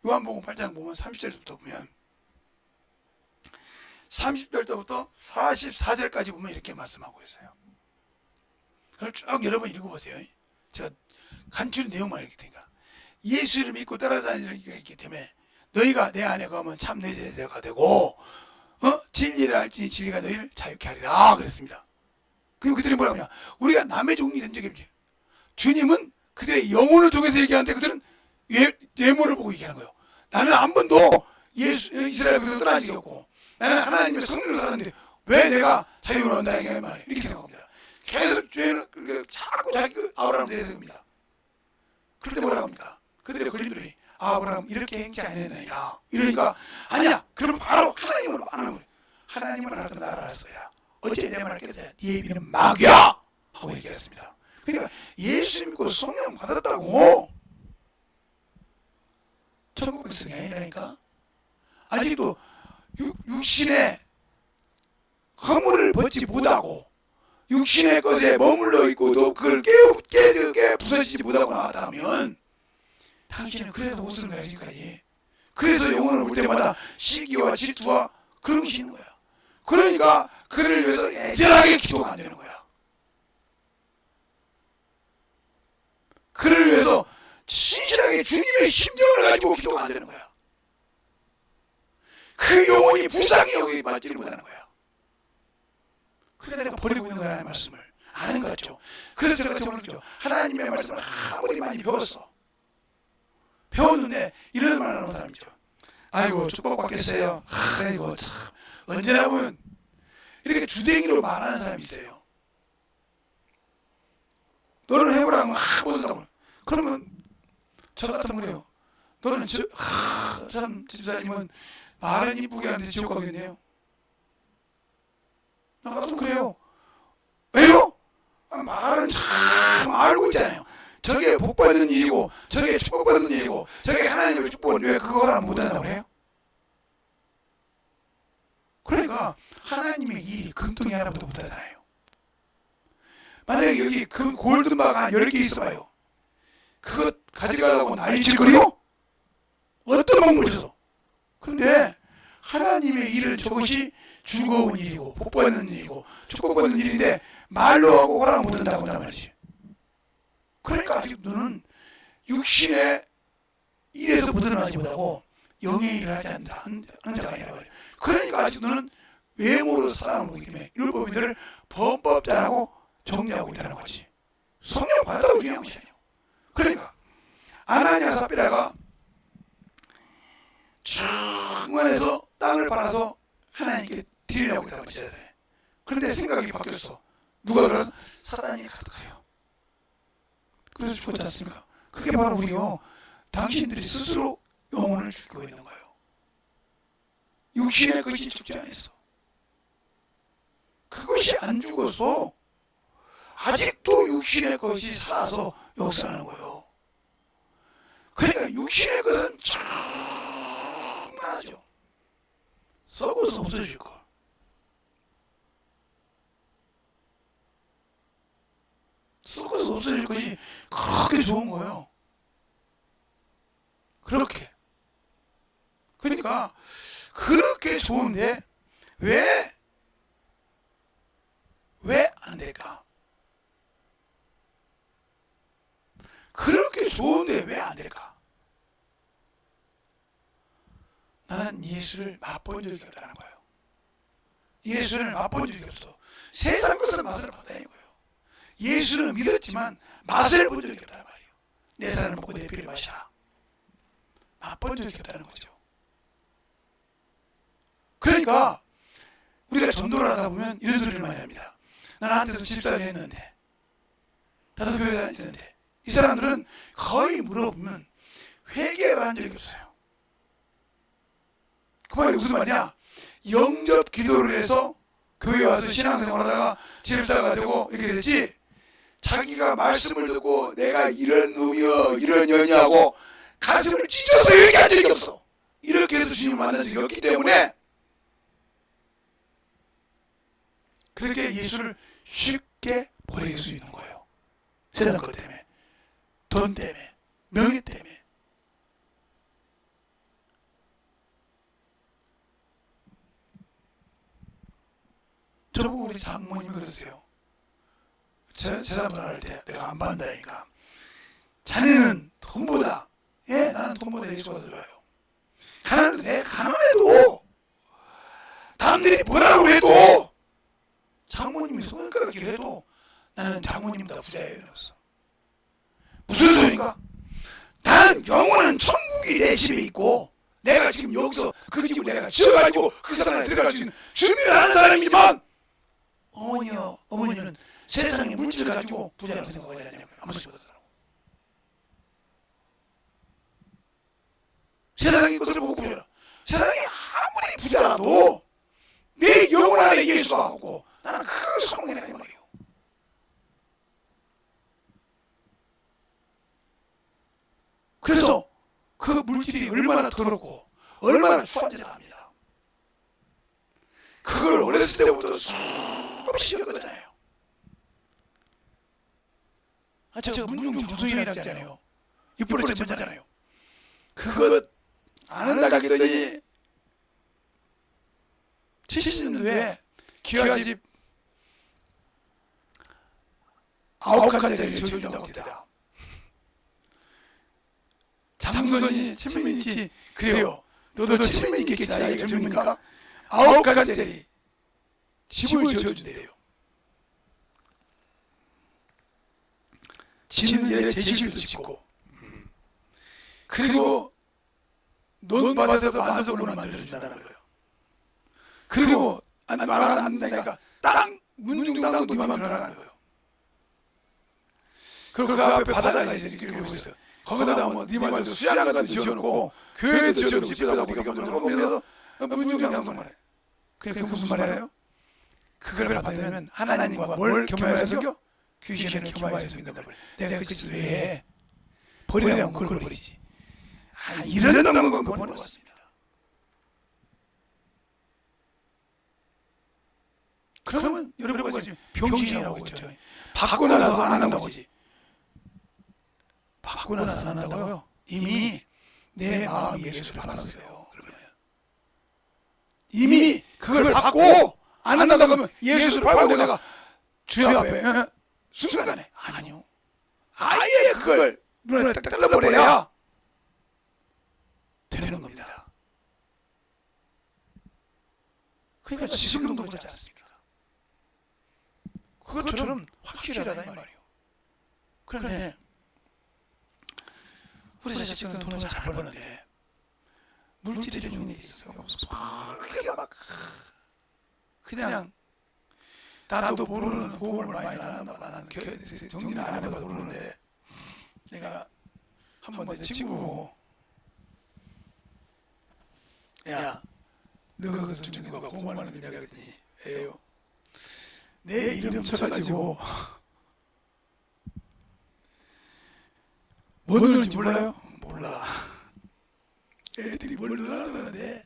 요한복음 8장 보면 30절부터 보면 30절부터 44절까지 보면 이렇게 말씀하고 있어요. 그걸 쭉 여러분 읽어보세요. 제가 간추린 내용만 읽을 테니까. 예수를 믿고 따라다니는 이가 있기 때문에 너희가 내 안에 거하면 참 내 제자가 되고 진리를 알지니 진리가 너희를 자유케 하리라 그랬습니다. 그리고 그들이 뭐라고 하냐? 우리가 남의 종이 된 적이 없지. 주님은 그들의 영혼을 통해서 얘기하는데 그들은 외모를 보고 얘기하는 거예요. 나는 한 번도 이스라엘 백성을 떠난 적이 없고 나는 하나님의 성령으로 살았는데 왜 내가 자유를 얻는다 이렇게 생각합니다. 계속 죄는 자꾸 자기 아브라함 대해서 합니다. 그럴 때 뭐라고 합니까? 그들의 걸림돌이 아브라함 이렇게 행치 않았느냐 이러니까 아니야 그럼 바로 하나님으로 안 하는 거예요. 하나님을 알았던 나를 알았어야 어째 내 말을 깨닫냐 네 예비는 마귀야 하고 얘기했습니다. 그러니까 예수 믿고 성령 받았다고 천국 백성이 아니라니까. 아직도 육신의 허물을 벗지 못하고 육신의 것에 머물러 있고 또 그걸 깨게 부서지지 못하고 나왔다면 당신은 그래서 못 쓰는 거야 지금까지. 그래서 영혼을 볼 때마다 시기와 질투와 그런 것이 있는 거야. 그러니까 그를 위해서 애절하게 기도가 안 되는 거야. 그를 위해서 신실하게 주님의 심정을 가지고 기도가 안 되는 거야. 그 영혼이 불쌍히 여기 받지를 못하는 거야. 그러니까 내가 버리고 있는 거야 말씀을 아는 거죠. 그래서 제가 저번에 하나님의 말씀을 아무리 많이 배웠는데 이런 말을 하는 사람이죠. 아이고 축복받겠어요. 아이고 참 언제나 보면 이렇게 주댕이로 말하는 사람이 있어요. 너는 해보라고 못 한다고. 그러면 저 같으면 그래요. 너는 참 집사님은 말은 이쁘게 하는데 지옥 가겠네요. 나 같으면 그래요. 왜요? 말은 참 알고 있잖아요. 저게 복받는 일이고 저게 축복받는 일이고 저게 하나님의 축복은 왜 그거를 못한다고 해요? 그러니까 하나님의 일이 금통이 하나보다 못하잖아요. 만약에 여기 골든바가 한 10개 있어봐요. 그거 가져가려고 난리칠거리요? 어떤 방법을 써서. 그런데 하나님의 일은 저것이 즐거운 일이고 복받는 일이고 축복받는 일인데 말로 하고 허락 못한다고 한단 말이지. 그러니까 아직 너는 육신의 일에서 벗어나지 못하고 영의 일을 하지 않는다 하는 자가 아니라 말이에요. 그러니까 아직 너는 외모로 사람을 보기 때문에 율법인들을 범법자라고 정죄하고 있다는 거지. 성령 받았다고 중요한 것이 아니에요. 그러니까 아나니아 삽비라가 중간에서 땅을 팔아서 하나님께 드리려고 했다고 했잖아요. 그런데 생각이 바뀌었어. 누가 그러나? 사단이 가득해요. 그래서 죽었지 않습니까? 그게 바로 우리요. 당신들이 스스로 영혼을 죽이고 있는 거예요. 육신의 것이 죽지 않았어. 그것이 안 죽어서 아직도 육신의 것이 살아서 역사하는 거예요. 그러니까 육신의 것은 장난하죠. 썩어서 없어질 걸. 썩어서 없어질 것이 그렇게 좋은 거예요. 그렇게. 그러니까 그렇게 좋은데 왜 안 될까? 그렇게 좋은데 왜 안 될까? 나는 예수를 맛본 적이 없다는 거예요. 예수를 맛본 적이 없어. 세상 것은 맛을 받아야 하는 거예요. 예수는 믿었지만 맛을 본 적이 없다는 말이에요. 내 살을 먹고 내 피를 마시라. 맛본 적이 없다는 거죠. 그러니까 우리가 전도를 하다 보면 이런 소리를 많이 합니다. 나는 한때도 집사를 했는데 나도 교회 다녔는데 이 사람들은 거의 물어보면 회개를 한 적이 없어요. 그 말이 무슨 말이냐? 영접 기도를 해서 교회 와서 신앙생활 하다가 집사가 되고 이렇게 됐지, 자기가 말씀을 듣고 내가 이런 놈이여 이런 년이하고 가슴을 찢어서 얘기한 적이 없어. 이렇게 해서 주님을 만난 적이 없기 때문에 그렇게 예수를 쉽게 버릴 수 있는 거예요. 세상 것 때문에, 돈 때문에, 명예 때문에. 저보고 우리 장모님이 그러세요. 제사를 할 때 내가 안 받는다니까. 자네는 돈보다, 예, 나는 돈보다 예수가 더 좋아요. 가난해도 내 가난해도 남들이 뭐라고 해도 장모님이 손가락질 해도 나는 장모님보다 부자예요. 이랬어. 무슨 소리인가? 나는 영원한 천국이 내 집에 있고 내가 지금 여기서 그 집을 내가 지어가지고 그 사람에 들어갈 수 있는 준비를 하는 사람이지만 어머니는 세상의 물질을 가지고 부자라고 생각하지 않냐고요. 아무 소리 못하더라고. 세상의 것을 보고 부자라. 세상이 아무리 부자라도 내 영혼 안에 예수가 하고 나는 그 성령이라 이 말이에요. 그래서 그 물질이 얼마나 더럽고 얼마나 추한지를 압니다. 그걸 어렸을 때부터 수없이 겪었잖아요. 제가 문중조소인이라고 하잖아요. 입부러 전하잖아요. 그거 아는다 그랬더니 70년도에 기와집 9칸짜리를 지어준다고 합니다. 장손이 친민이 있지. 그래요. 너도 친민이 있겠지. 나이가 젊으니까 9칸짜리 집을 지어준대요. 짓는 데에 제실도 짓고, 그리고 돈 받아서 만석으로 만들어준다는 거예요. 그리고 말 안 된다니까 땅 문중당도 네 맘대로 하라는 거예요. 그리고 그 앞에 바다가 이렇게 있어요. 거기다 뭐 네 말대로 수양 같은 데 지어놓고 교회도 지어놓고 집에다가 네가 만들어 놓으면서 문중당도 말해. 그게 무슨 말이에요? 그걸 받으면 하나님과 뭘 겸하여서 섬겨? 귀신을 겸하여서 섬긴다 말이에요. 내가 그 짓을 왜 해? 버리라면 그걸 버리지. 이런 건 버려왔습니다. 그러면 여러분가 지금 병신이라고 했죠. 받고 나서 안 한다고 하지. 받고 나서 안 한다고요? 이미 내 마음이 예수를 받았어요. 그러면 이미 그걸 받고 안 한다고 하면 예수를 받고 내가 주여 앞에 순간에 아니요. 아예 그걸 눈에 딱 잘라버려야 그러니까 지성도 그렇지 않습니까? 그것처럼 확실하다 이 말이에요. 그런데 우리 자식들은 돈을 잘 버는데 물질적인 일에 있어서 그게 막 그냥 나도 모르는 보험을 많이 나눴나 봐. 나는 정리를 안 해봐서 모르는데 내가 한번 내 친구 보고 야 너가 그 중에 누가 보험하는 걸 이야기했더니 왜요? 내 이름 쳐가지고 뭐 넣는지 몰라요? 몰라. 애들이 뭘 넣으라는데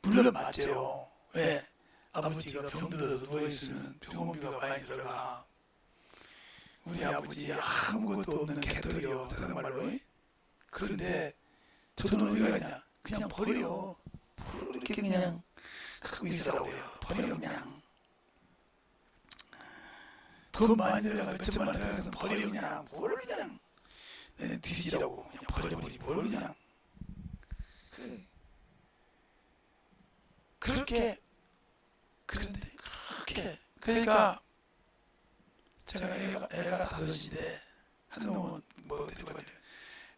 물론 맞죠. 왜? 아버지가 병들어서 누워있으면 병원비가 많이 들어가. 우리 아버지 아무것도 없는 개털이요. 대단말로. 그런데 저 돈 어디 가냐? 그냥 버려. 이렇게 그냥 갖고 있으라고요. 버려 그냥. 돈 많이 들어가 몇 천만 원 들어가서 버려 그냥. 뭘 그냥 뒤지라고 그냥 버려버리 뭘 그냥. 그렇게 그런데 그렇게 그러니까 제가 애가 다섯인데 한 놈은 뭐 어떻게 말이야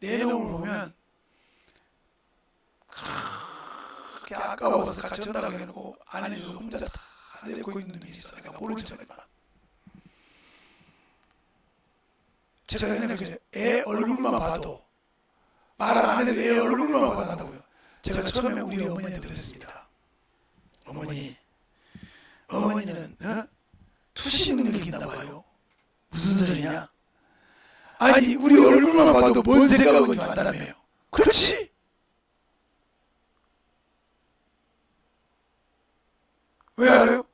네 놈을 보면 그렇게 아까워서 같이 한다고 해놓고 안 해줘서 혼자 다 내고 있는 놈이 있어. 내가 모르는 척하지만 제가 옛날에 애 얼굴만 봐도 말을 안 해도 애 얼굴만 봐도 한다고요. 제가 처음에 우리 어머니한테 그랬습니다. 어머니는 투신 능력이 있나 봐요. 무슨 소리냐? 아니 우리 얼굴만 봐도 뭔 생각하고 좀 안다며요. 그렇지? 왜 알아요?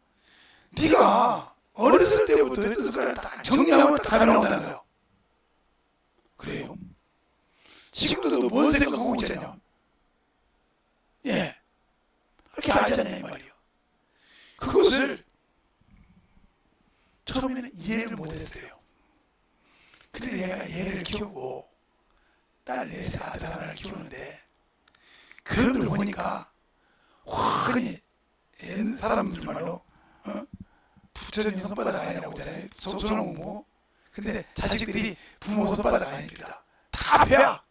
네가 어렸을 때부터 했던 소리를 다 정리하면 다 나온다는 거예요. 그래요? 지금도 너 뭔 생각하고 있잖냐? 예, 그렇게 알잖아요 이 말이에요. 그것을 처음에는 이해를 못했어요. 근데 내가 얘를 키우고 딸 넷에 아들 하나를 키우는데 그런 걸 보니까 확연히 옛 사람들 말로 부처님 손바닥 아니라고 하잖아요. 손하고 뭐. 근데 자식들이 부모 손바닥 아닙니다. 다 배야.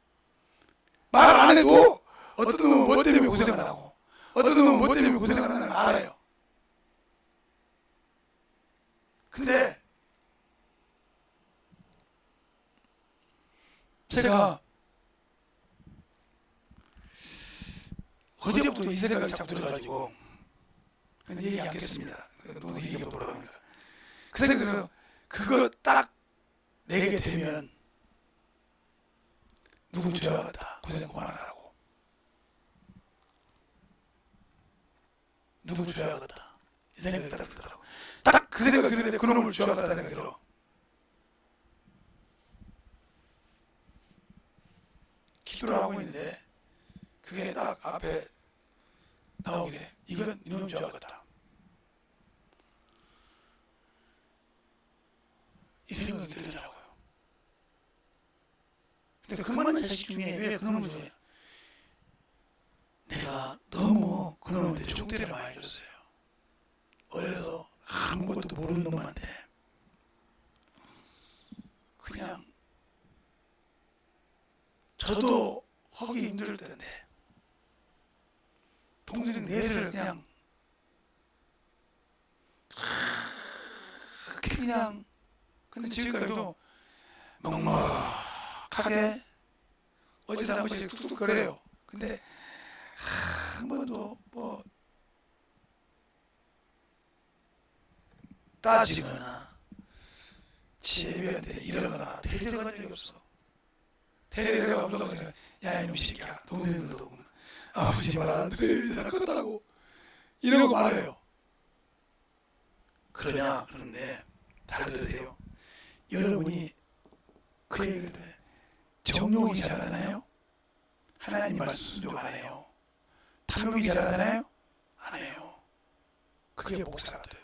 말 안 해도 어떤 놈은 뭐 때문에 고생을 하고 어떤 놈은 뭐 때문에 고생을 하는 걸 알아요. 근데 제가 어제부터 이 생각이 자꾸 들어가지고 얘기 안 했습니다. 너도 얘기해보라고 하니까 그 생각이 들어요. 그거 딱 내게 되면 누구 줘야겠다. 고생 그만하라고. 누구 줘야겠다. 이 생각이 딱 들더라고. 딱 그 생각이 드는데 그놈을 줘야겠다 생각이 들어. 기도를 하고 있는데 그게 딱 앞에 나오길래 이건 이놈 줘야겠다. 이 생각이 들더라고요. 근데 그 많은 자식 중에 왜 그놈을 줘요? 내가 너무 그놈한테 총대를 많이 줬어요. 어려서 아무것도 모르는 놈한테 그냥 저도 하기 힘들 텐데 동생 넷을 그냥 근데 지금까지도 넉넉하게 어제서 한 번씩 툭툭 거려요. 근데 한 번도 뭐 따지거나 지혜비한테 이러거나 대적한 적이 없어. 대대가 없어서 야 이놈 새끼야 동생들도 아버지 말 안 들으면 내가 컸다고 이러고 말해요. 그러냐 그런데 잘 들으세요. 여러분이 그 얘기를 해. 정욕이 잘하나요? 하나님 말씀 순종 안 해요. 탐욕이 잘하나요? 안 해요. 그게 목사가 돼요.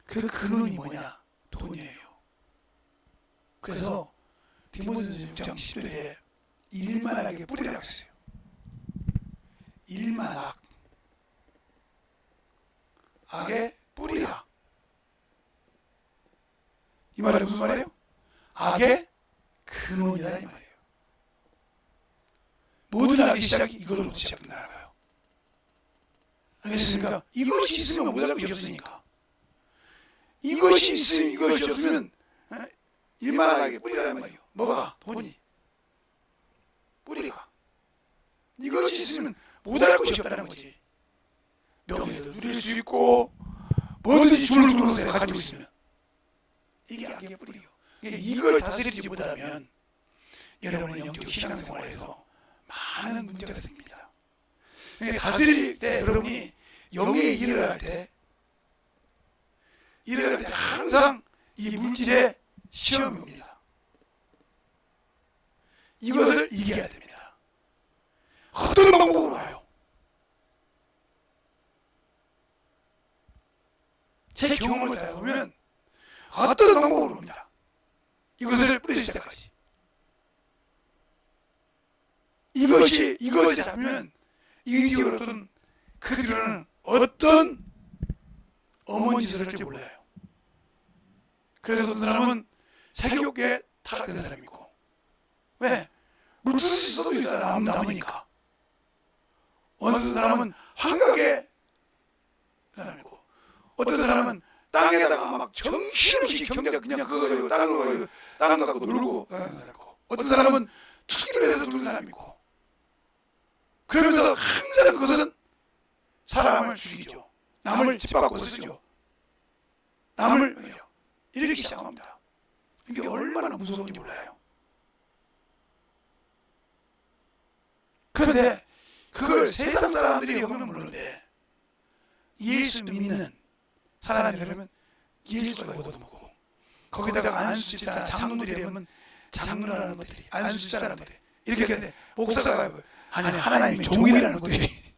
그 근원이 뭐냐? 돈이에요. 그래서 디모데전서 6장 10절에 일만하게 뿌리라고 했어요. 일만악. 악의 뿌리라. 이 말은 무슨 말이에요? 악의 근원이다 이 말이에요. 모든 악의 시작이 이걸로부터 시작된다는 거예요. 알겠습니까? 이것이 있으면 못할 것이 없으니까. 이것이 있으면 이것이 없으면 일만하게 뿌리라는 말이에요. 뭐가? 돈이. 뿌리가. 이것이 있으면 못할 것이 없다는 거지. 명예도 누릴 수 있고 뭐든지 주물주물해서 가지고 있으면 이게 악의 뿌리예요. 이걸 다스리지 못하면 여러분은 영적 신앙생활에서 많은 문제가 생깁니다. 다스릴 때 여러분이 영의 일을 할 때 항상 이 물질의 시험이 옵니다. 이것을 이겨야 됩니다. 어떤 방법으로 와요? 제 경험을 다 보면 어떤 방법으로 옵니다. 이것을 뿌리실 때까지. 이것이 잡으면 이 뒤로는 그 뒤로는 어떤 어머니 짓을 할지 몰라요. 그래서 어떤 사람은 세교계 타락된 사람이 있고, 왜? 물두듯이 써도 있잖아. 남으니까. 어떤 사람은 환각에 사람이고, 어떤 사람은 땅에다가 막 정신없이 경제가 그냥 그거 가지고 땅 갖고 놀고, 어떤 사람은 투기를 해서 놀는 사람이 있고, 그러면서 항상 그것은 사람을 죽이죠. 남을 짓밟고 쓰죠. 남을 이렇게 시작합니다. 이게 얼마나 무서운지 몰라요. 그런데 그걸 세상 사람들이 하면 모르는데 예수 믿는 사람이라면 예수가 얻어먹고 거기다가 안수집사나 장로들이 하면 장로라는 것들이 안수집사라는 것들이 이렇게 하는데 목사가 아니 하나님의 종이라는 것들이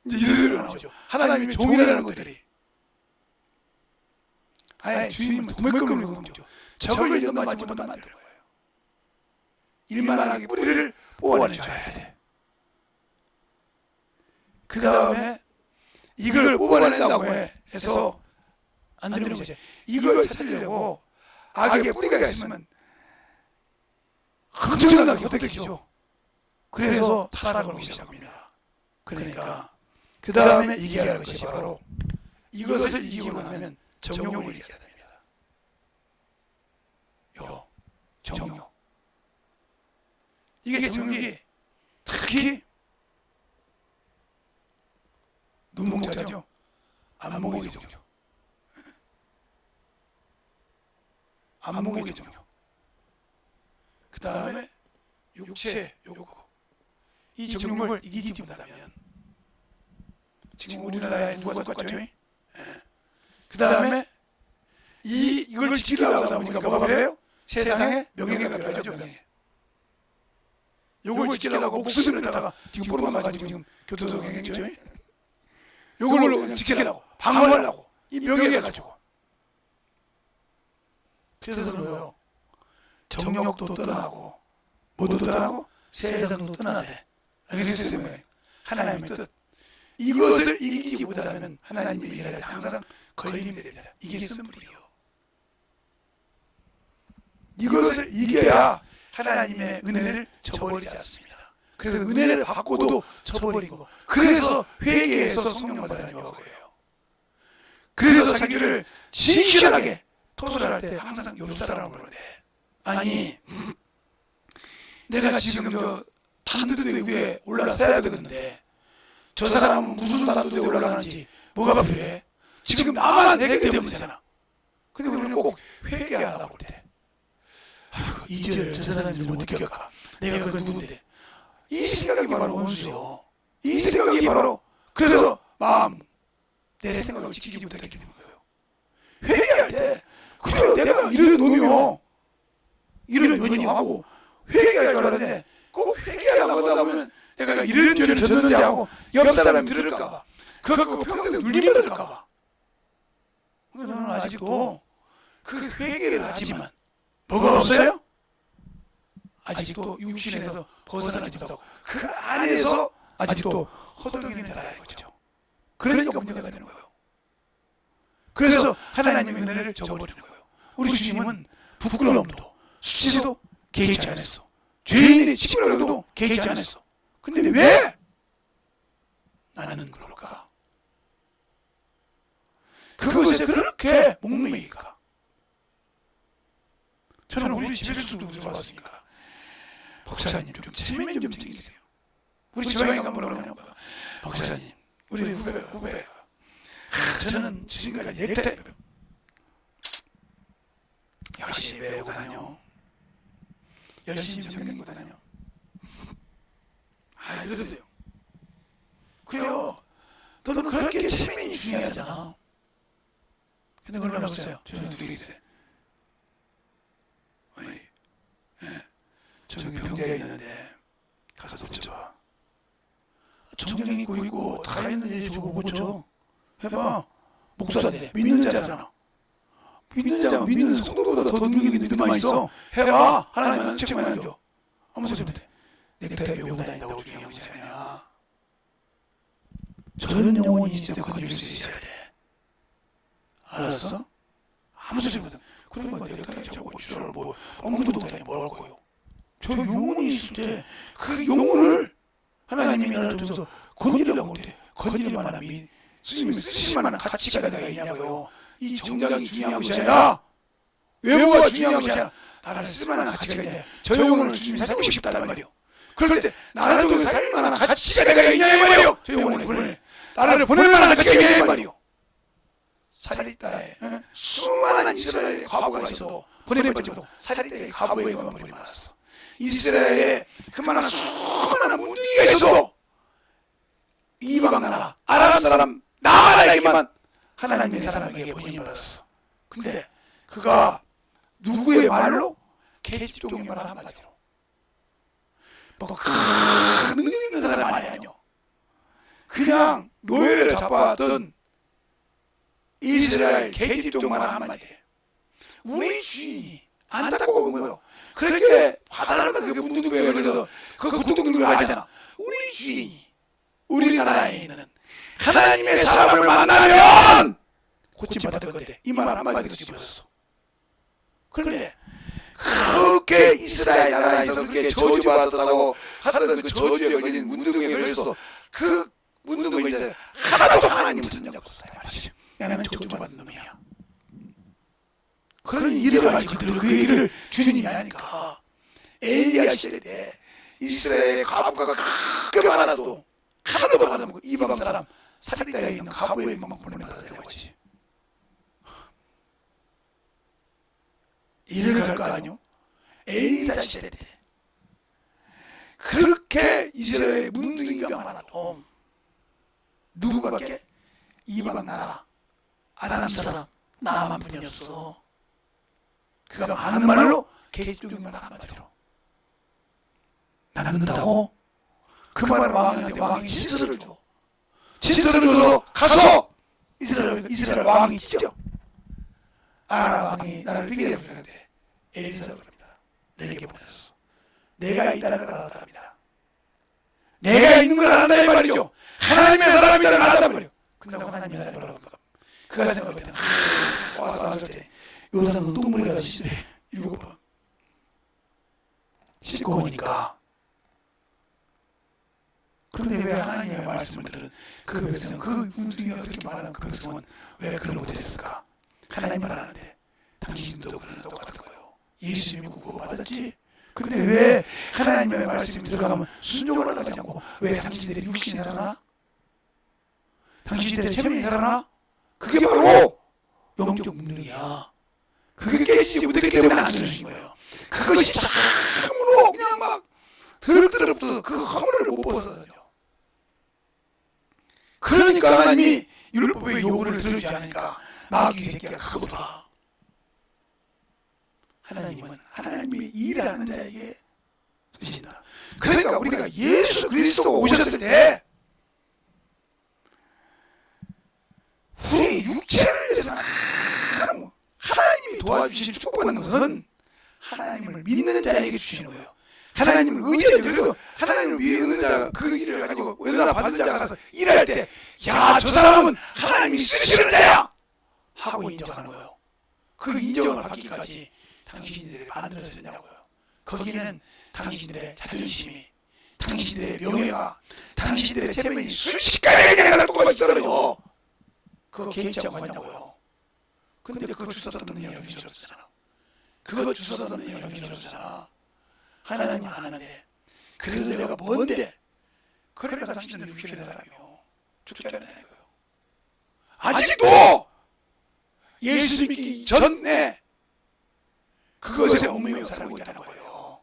이제 이들로 나오죠. 하나님의 종이라는 것들이 아예 주님은 도매금을 거죠. 적을 연마하지 못하게 만드는 거예요. 일만하게 뿌리를 뽑아내줘야 돼. 그 다음에 이걸 뽑아낸다고 해서 안 되는 거지. 이걸 찾으려고 악의 뿌리가 있으면 엄청나게 헛되죠. 그래서 타락을 오기 시작합니다. 그러니까 그 다음에 이겨야 할 것이 바로 이것을 이기고 나면 정욕을 이겨야 됩니다. 정욕. 이게 정욕이 특히 눈목자죠. 안목의 정욕. 안목의 정욕. 그 다음에 육체 욕구. 이 정욕을 이기지 못하면 지금 우리나라에 누가 똑같죠? 그 다음에 이걸 지키려고 하다 보니까 뭐가 필요해요? 세상에 명예가 필요하죠. 명예. 요걸 지키려고 목숨을 갖다가 지금 뽑아가지고 지금 교도소 경행죠. 요걸로 지키려고 방어하려고 이 명예 가지고. 그래서 뭐예요? 정욕도 떠나고 뭐도 떠나고 세상도 떠나야 돼. 알겠어요? 하나님의 뜻. 이것을 이기지 못하면 하나님의 일에 항상 걸림이 됩니다. 이게 선물이요. 이것을 이겨야 하나님의 은혜를 저버리지 않습니다. 그래서 은혜를 받고도 저버리고, 그래서 회개해서 성령 받으라는 거예요. 그래서 자기를 진실하게 토설할 때 항상 요즘 사람을 부르는데, 아니 내가 지금 저 단두대 위에 올라서야 되겠는데 저 사람은 무슨 단두대 올라가는지 뭐가 필요해? 지금 나만 내게 되면되잖아. 근데 우리는 꼭 회개하라고 그래. 아이고, 이제를 저 사람이 못 느낄까? 내가 그건 누군데? 이 생각이 바로 원수요. 이 생각이 바로, 그래서 내 생각을 지키지 못하게 되는 거예요. 회개할 때 그래 내가 이런 놈이요, 이런 연이하고 회개할 줄 알았는데 꼭 회개하려고 하다 보면 내가 이런 죄를 졌는데 하고 옆 사람이 들을까봐, 그거 갖고 평생 눌림 받을까봐. 너는 아직도 그 회개를 하지만 뭐가 없어요? 아직도 육신에서 벗어나지 못하고 그 안에서 아직도 허덕이는 자라는 거죠. 그러니까 문제가 되는 거예요. 그래서 하나님의 은혜를 저버리는 거예요. 우리 주님은 부끄러움도 수치도 개의치 않았어. 죄인이 시끄러워도 개의치 않았어. 근데 왜 나는 그럴까? 그것에 그렇게 목매일까? 저는 우리 집에서도 들어왔으니까 목사님 좀 체면 좀 챙기세요. 우리 지방에 가면 뭐라고 하냐면 목사님 우리 후배 저는 지금까지 넥타이 열심히 배우고 다녀. 열심히 성경고 다녀. 들으세요. 그래요. 너는 그렇게 체면이 중요하잖아. 근데 그걸 하셨어요. 저는 둘이 있어요. 저기 병자가 있는데 가서 고쳐. 정장이 고이고 다 있는데 저거 고쳐. 해봐. 목사인데 믿는 자잖아. 믿는 자가 믿는 성도보다 더 능력이 믿음만 있어. 해봐. 하나님은 책만 안 줘. 아무 소리 못해. 넥타이 메고 다닌다고 중요한 것이 아니야. 저런 영혼이 있을 때 건질 수 있어야 돼. 알았어? 아무 소리 못해. 그러니까 넥타이 잡고 지랄을 뭐 아무것도 못하니 뭘 할 거예요. 저 영혼이 있을 때 그 영혼을 하나님이 나를 통해서 건지려고 못해. 건질 만한 스님이 쓰실 만한 가치가 내가 있냐고요. 이 정장이 중요한 것이 아니라 외모가 중요한 것이 아니라 나를 쓸 만한 가치가 있냐. 저 영혼을 주님이 살고 싶다는 말이요. 그럴 때 나를 통해서 살 만한 가치가 내가 있냐 이 말이요. 저 영혼을 보낼 나를 보낼 만한 가치가 있냐 이 말이요. 사리따에 수많은 이스라엘의 과부가 있어도 보내버리지 못하고 사리따의 과부에게만 보내버렸어. 이스라엘에 그만한 수많은 문둥이가 있어도 이방 나라 아람 사람 나라에게만 하나님의 사람에게 본인이 받았어. 근데 그가 누구의 말로? 계집종의 말 한마디로. 뭐 큰 능력 있는 사람이 아니에요. 그냥 노예를 잡아왔던 이스라엘 계집종 말 한마디. 우리 주인이 안타까운 거예요. 그렇게 바다를 가서 문둥병에 걸려서 그 고통을 알잖아. 우리 주인이 우리나라에 있는 하나님의 사람을 만나면 고침받을 건데 이 말 한마디로 집어줬어. 그런데 그렇게 이스라엘 나라에서 그렇게 저주받았다고 하던 그 저주에 걸린 문둥병에 걸려서 그 문둥병에 하나도 하나님을 전념하고 있었다 말이죠. 나는 저주받은 놈이야. 그런 일을 하지. 그들은 그 얘기를 주님이 하니까 엘리야 시대 때 이스라엘의 과부가 가끔 하나도 받아먹고 이방 사람 사리다에 있는 과부에게만 보내받아야 되지. 일을 할 거 아니요? 엘리사 시대 때 그렇게 이스라엘의 문둥이가 많아도 누구밖에? 이방 나라 아람 사람 나만 뿐이 없어. 그가 많은 말로 계집종만 한마디로 낳는다고? 그 말을 왕한테 왕이 진서를 줘. 진서를 줘서 가서 이스라엘 왕이 찢어. 아람 왕이 나를 비게 되었는데 엘리사가 그럽니다. 내게 보내셨어. 내가 있다는 걸 알았답니다. 내가 있는 걸 알았다 이 말이죠. 하나님의 사람이다는 걸 알았단 말이요. 근데 하나님의 사람이 뭐라고 합니까? 그가 생각할 때는 와서 안을 때 요단은 똥물에 가서 씻으래. 7번 씻고 오니까. 그런데 왜 하나님의 말씀을 들은 그 백성, 그 운동이가 그렇게 말하는 그 백성은 왜 그걸 못했을까? 하나님 말하는데 당신도 그런 똑같은 거예요. 예수 믿고 구원받았지? 그런데 왜 하나님의 말씀이 들어가면 순종을 하지 않고 왜 당신들의 육신이 살아나? 당신들의 체면이 살아나? 그게 바로 영적 문명이야. 그게 깨지지 못했기 때문에 안 쓰러진 거예요. 그것이 참으로 그냥 막 드럽드럽 붙어서 그 허물을 못 벗어요. 그러니까 하나님이 율법의 요구를 들어주지 않으니까 마귀 새끼가 그거더라. 하나님은 하나님의 일을 하는 자에게 쓰신다. 그러니까 우리가 예수 그리스도가 오셨을 때 우리 육체를 위해서는 하나님이 도와주신 축복받는 것은 하나님을 믿는 자에게 주시는 거예요. 하나님을 의지하죠. 그래서 하나님을 믿는 자가 그 일을 가지고 은사 받은 자가 가서 일할 때, 야, 저 사람은 하나님이 쓰시는 자야 하고 인정하는 거예요. 그 인정을 받기까지 당신들이 만들어졌냐고요. 거기에는 당신들의 자존심이, 당신들의 명예가, 당신들의 체면이 순식간에 그냥 똑같이 떨어져. 그거 개의치 않고 하냐고요. 근데 그거 주워듣는 영이 없잖아. 그거 주워듣는 영이 없잖아. 하나님이 안 하는데, 그래도 내가 뭔데? 그러니까 당신은 육신의 사람이요, 죽지 않는다는 거예요. 아직도 예수 믿기 전에 그것에 얽매여 살고 있다는 거예요.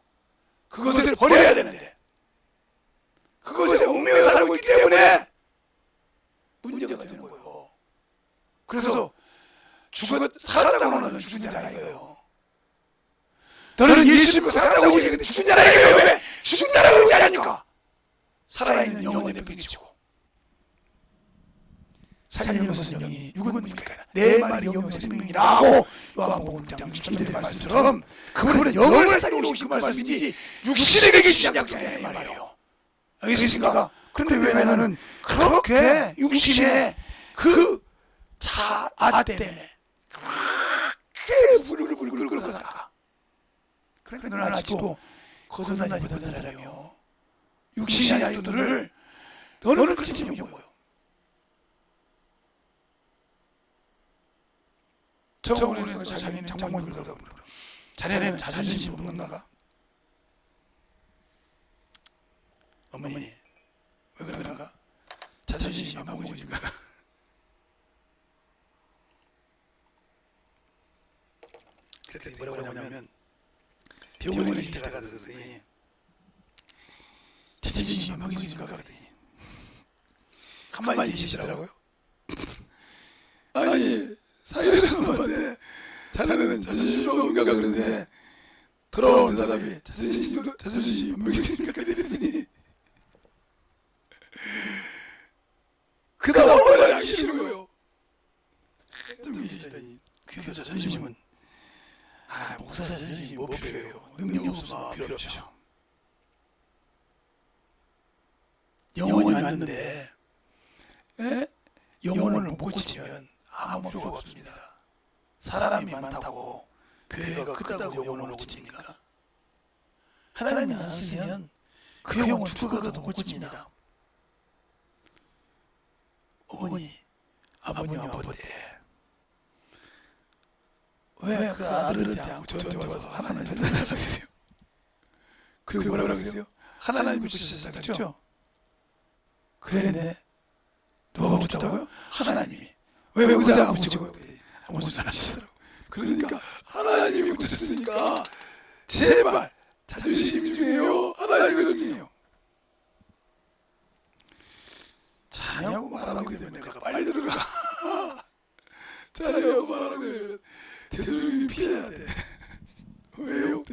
그것을 버려야 되는데, 그것에 얽매여 살고 있기 때문에 문제가 되는 거예요. 그래서 살았다고 하면 죽은 자라 이거예요. 너는 예수 믿고 살았다고 얘기하는데 죽은 자라 이거예요. 왜? 죽은 자라고 얘기하니까 살아있는 영혼에 내팽개치고, 살림으로서 영이 육은 뭡니까? 내 말이 영의 생명이라고 요한복음 6장 67절의 말씀처럼 그분은 영을 살리러 오신 그 말씀이지 육신에게 계시지 않기 말이에요. 알겠습니까? 그런데 왜 나는 그렇게 육신의 그 자아 때문에 그렇게 부르르 끓고 살까? 그러니까 너는 아직도 거듭나지 못한 사람이요, 육신의 아이들을 너는 그렇지 못하고요. 저번에는 자기는 장모님을 그러고, 자네는 자존심이 없는 건가? 어머니, 왜 그런가? 자존심이 안 먹어진가? 그랬더니 뭐라고 하냐면, 병원에 있다가 그러더니 자존심이 안 먹어진가 그러더니 한마디 얘기하시더라고요. 아니, 사이렌은 맞네. 자네는 자존심이 없는가 그러는데 돌아오는 사람이 자존심이 없는가 그랬더니 그 다음 말을 하기 싫은 거예요. 좀 계시다니. 그래도 자존심은, 목사 자존심이 뭐 필요해요? 능력이 없어서 필요 없죠. 영혼이 왔는데 영혼을 못 고치면 아무 필요가 없습니다. 사람이 많다고 교회가 크다고 영혼을 못 고칩니까? 하나님이 안 쓰면 그 영혼 죽어가도 못 고칩니다. 어머니, 아버님 아버지 때 왜 그 아들한테 하고 저한테 와서 하나님 전달하라 그러세요? 그리고 뭐라고 그러세요? 하나님 붙이셨다 그랬죠? 그랬는데 누가 붙였다고요? 하나님이. 왜 의사가 붙이고 아무 소리 안 하시더라고. 그러니까 하나님이 붙였으니까 제발 자존심 중요해요, 하나님이 중요해요. 자냐고 말하게 되면 내가 빨리 들어가. 자냐고 말하게 되면 되도록이면 피해야 돼. 왜요?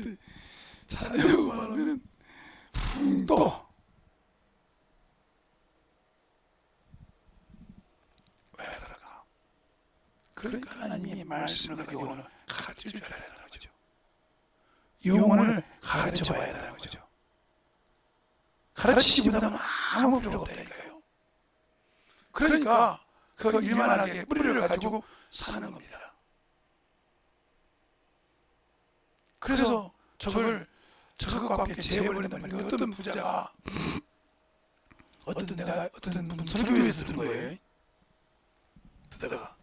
자냐고 말하면 또 왜 그럴까? 그러니까 하나님이 말씀을 가지고 영혼을 가르쳐 줘야 되는 거죠. 영혼을 가르쳐 봐야 되는 거죠. 가르치지 못하면 아무 필요가 없다니까요. 그러니까 그 일만하게 뿌리를 가지고 사는 겁니다. 그래서 저것과 함께 재해버린단 말이에요. 어떤 부자가 어떤 분 설교에서 들은 거예요. 듣다가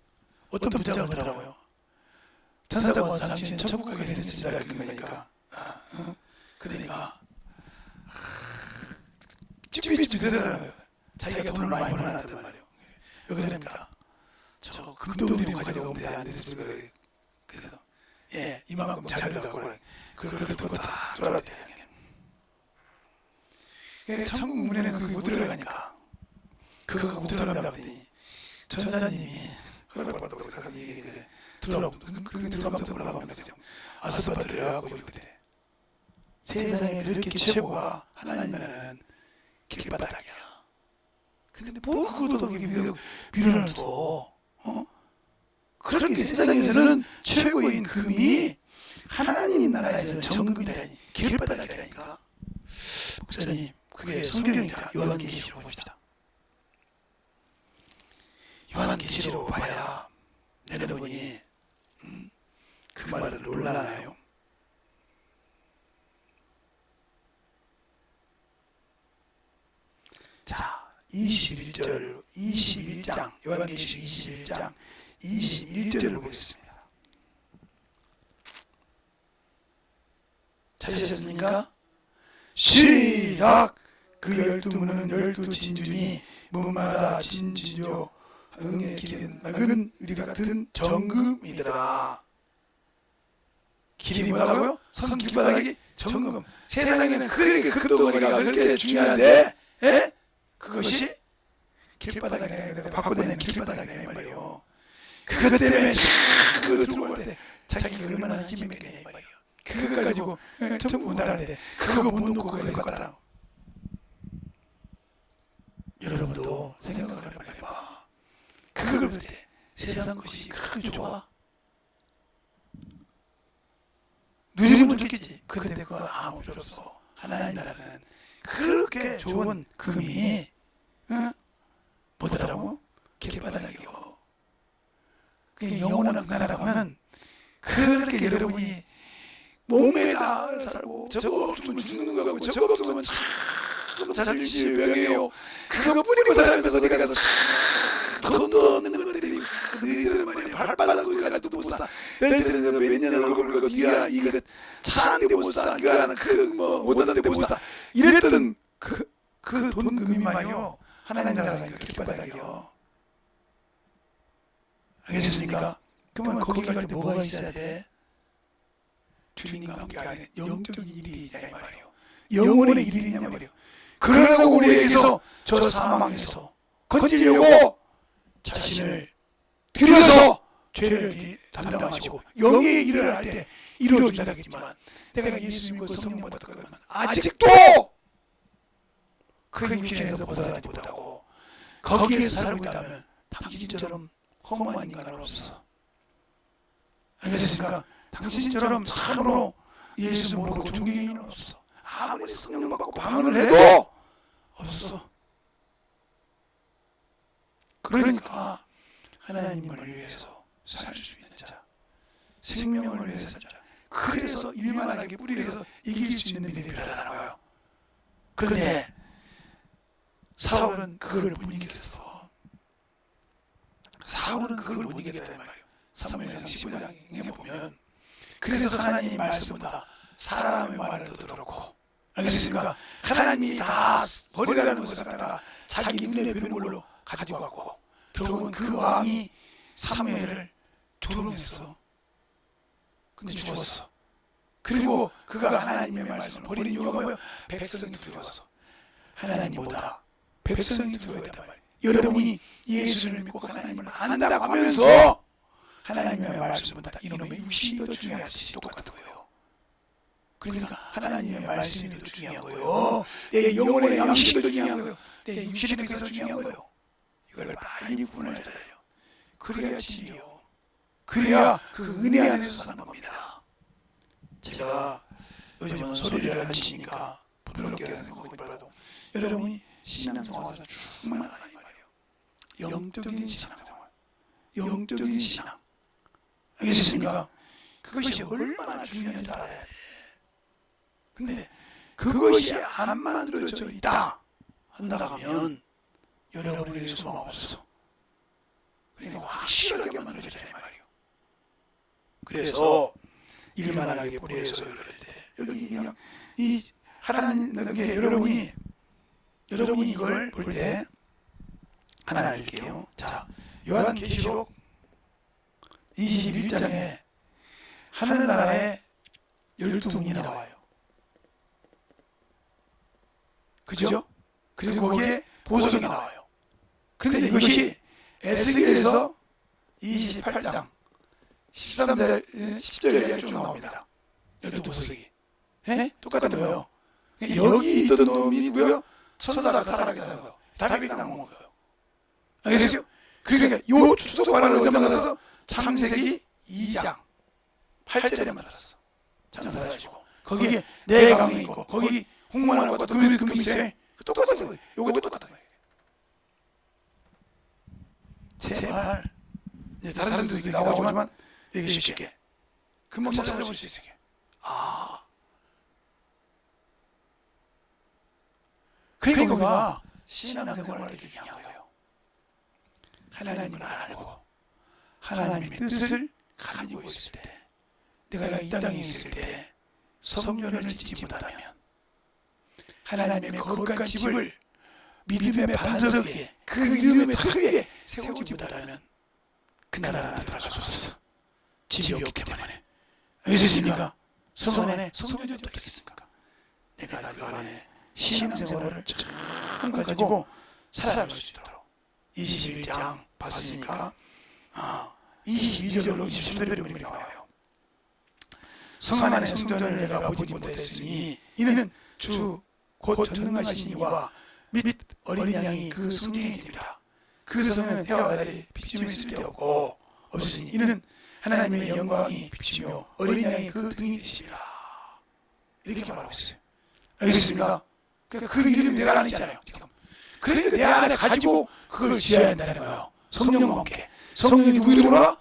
어떤 부자가 그러더라고요. 천사가 와서 당신은 천국 가게 되셨습니다. 그러니까 그러니까 ጭ비ጭ비 되더라고요. 자기가 돈을 많이 벌어놨단 말이에요. 왜 그러니까 저 금도리를 가져가면 돼, 안 됐습니까? 그래서 이만큼 자기가 갖고 그걸 듣고 다 쫄았대요. 천국 문에는 그게 못 들어가니까 그거 못 들어간다 하더니 천사님이 허락받았다고 들어가고 그렇게 들어가면 올라가면 되죠. 아스파트라고 그래. 세상에 그렇게 최고가 하나님이라는 길바닥이야. 근데 뭐 그것도 밀어넣어서 그렇게 세상에서는 최고인 금이 하나님 나라에서는 정금이라니 길바닥이라니까. 목사님, 그게 성경이니까 요한계시록 봅시다. 요한계시록 봐야 여러분이 그 말을 놀라나요? 자, 21장 요한계시록 21장 21절을 보겠습니다. 찾으셨습니까? 시작! 그 12문은 12진주니 문마다 진주요 응의 길은 맑은 유리 같은 정금이더라. 길이 뭐라고요? 선 길바닥이 정금. 세상에는 그렇게 금덩어리가 그렇게 중요한데, 에? 그것이 길바닥이네. 바꿔내는 길바닥이네 말이요. 그것 때문에 그걸 들고 올 때 자기가 얼마나 찜했겠냐 말이요. 그거 가지고 전부 온다는데 그거 못 놓고 그거 갖다. 여러분도 생각을 해봐. 그걸 볼 때 세상 것이 그렇게 좋아? 누리면 좋겠지. 근데 그거 아무 필요 없어. 하나님 나라는 그렇게 좋은 금이 뭐더라고? 길바닥이요. 그게 영원한 나라라고 하면 그렇게 여러분이 몸에다 살고 저거 없으면 죽는 거고 저거 없으면 참 자존심이 병해요. 그거 뿌리고 살면서 내가 가서 돈도 없는 것들이 너희들은 말이야 발바닥을 가도 못 사. 너희들은 몇 년을 얼굴 긁고 네가 이거 차는데 못 사. 네가 하는 그뭐 못하는데 못 사. 이랬던 그 돈금이 말이요 하나님 나라가 길바닥이요. 알겠습니까? 그러면 거기 갈 때 뭐가 있어야 돼? 주님과 함께 하는 영적인 일이냐 이 말이에요. 영혼의 일이냐 말이에요. 그러라고 우리에게서 저 사망에서 건지려고 자신을 들여서 죄를 담당하시고 영의 일을 할 때 이루어진다겠지만 내가 예수 믿고 성령 받았다면 아직도 그 육신에서 벗어나지 못하고 거기에서 살고 있다면 당신처럼 허무한 인간은 없어. 알겠습니까? 당신처럼 참으로 예수 모르고 종교인은 없어. 아무리 성령 받고 방언을 해도 없어. 그러니까 하나님을 위해서 살 수 있는 자, 생명을 위해서 살 자, 그래서 일만하게 뿌리에서 이길 수 있는 믿음이 필요하다는 거예요. 그런데 사울은 그걸 못 이겼어. 사울은 그걸 못 이겼단 말이에요. 사무엘상 15장에 보면 그래서 하나님의 말씀보다 사람의 말을 더 들었고, 알겠습니까? 하나님이 다 버리라는 것을 갖다가 자기 눈에 뵈는 걸로 가지고 갔고, 결국은 그 왕이 사무엘을 조롱했어. 근데 죽었어. 그리고 그가 하나님의 말씀을 버리는 이유가 뭐예요? 백성이 두려워서. 하나님보다 백성이 두려워했단 말이에요. 여러분이 예수를 믿고 하나님을 안다고 하면서 하나님의 말씀보다 이놈의 육신이 더 중요하지. 똑같은 거예요. 그러니까 하나님의 말씀이 더 중요한 거예요. 내 영혼의 양식이 더 중요한 거예요. 내 육신이 더 중요한 거예요. 이걸 빨리 구분을 해야 돼요. 그래야 진리요. 그래야 그 은혜 안에서 사는 겁니다. 제가 요즘은 소리를 안 치니까 부드럽게 하는 거고 봐도 여러분이 신앙생활에서 충만하다 이 말이에요. 영적인 신앙생활, 영적인 신앙. 알겠습니까? 그것이 얼마나 중요한지 알아야 돼. 근데 그것이 안 만들어져 있다 한다고 하면 여러분에게 소망 없어. 그러니까 확실하게 만들어져야 돼 말이에요. 그래서 일만하게 뿌리에서 열을 때 여기 그냥 이 하나님에게 여러분이 이걸 볼 때 하나 알릴게요. 자, 요한계시록 21장에 하늘나라에 12문이 나와요. 그죠? 그리고 거기에 보석이 나와요. 그런데 이것이 에스겔에서 28장 13절 10절에 쭉 나옵니다. 12보석이. 똑같은 거예요. 여기 있던 놈이 누구예요? 천사가 타락했다는 거예요. 다윗이 나온 거예요. 알겠어요? 그러니까 요 추석관을 어디다 만들어서 창세기 2장 8절에 만들었어. 창사를 가지고 거기에 내 강이 있고 거기 홍만하는 것도 그 밑에 똑같은 거예요. 요것도 똑같은 거예요. 제발 이제 다른 데도 나오지만 여기 쉽게 금방 찾아볼 수 있게. 그러니까 우리가 신앙생활을 이렇게 한 거예요. 하나님을 알고 하나님의 뜻을 가지고 있을 때, 내가 이 땅에 있을 때 성전을 짓지 못하면, 하나님의 거룩한 집을 믿음의 반석 위에, 그 이름의 터 위에 세우지 못하면 그 나라는 들어갈 수 없어. 집이 없기 때문에. 알겠습니까? 성 안에 성전이 어떻게 있습니까? 내가 그 안에 신앙생활을 참 가지고 살아갈 수 있도록 21장 봤으니까 22절로 27절에 우리가 나와요. 성 안에 성전을 내가 보지 못했으니 이는 주 곧 전능하신 이와 및 어린 양이 그 성전이니라. 그 성에는 해와 달이 비춤이 쓸데없고 없으니 이는 하나님의 영광이 비치며 어린 양이 그 등이 되시리라. 이렇게 말하고 있어요. 알겠습니까? 그러니까 그 이름이 내가 아니잖아요. 지금. 그러니까 내 안에 가지고 그걸 지어야 한다는 거예요. 성령과 함께. 성령이 누구 이름으로?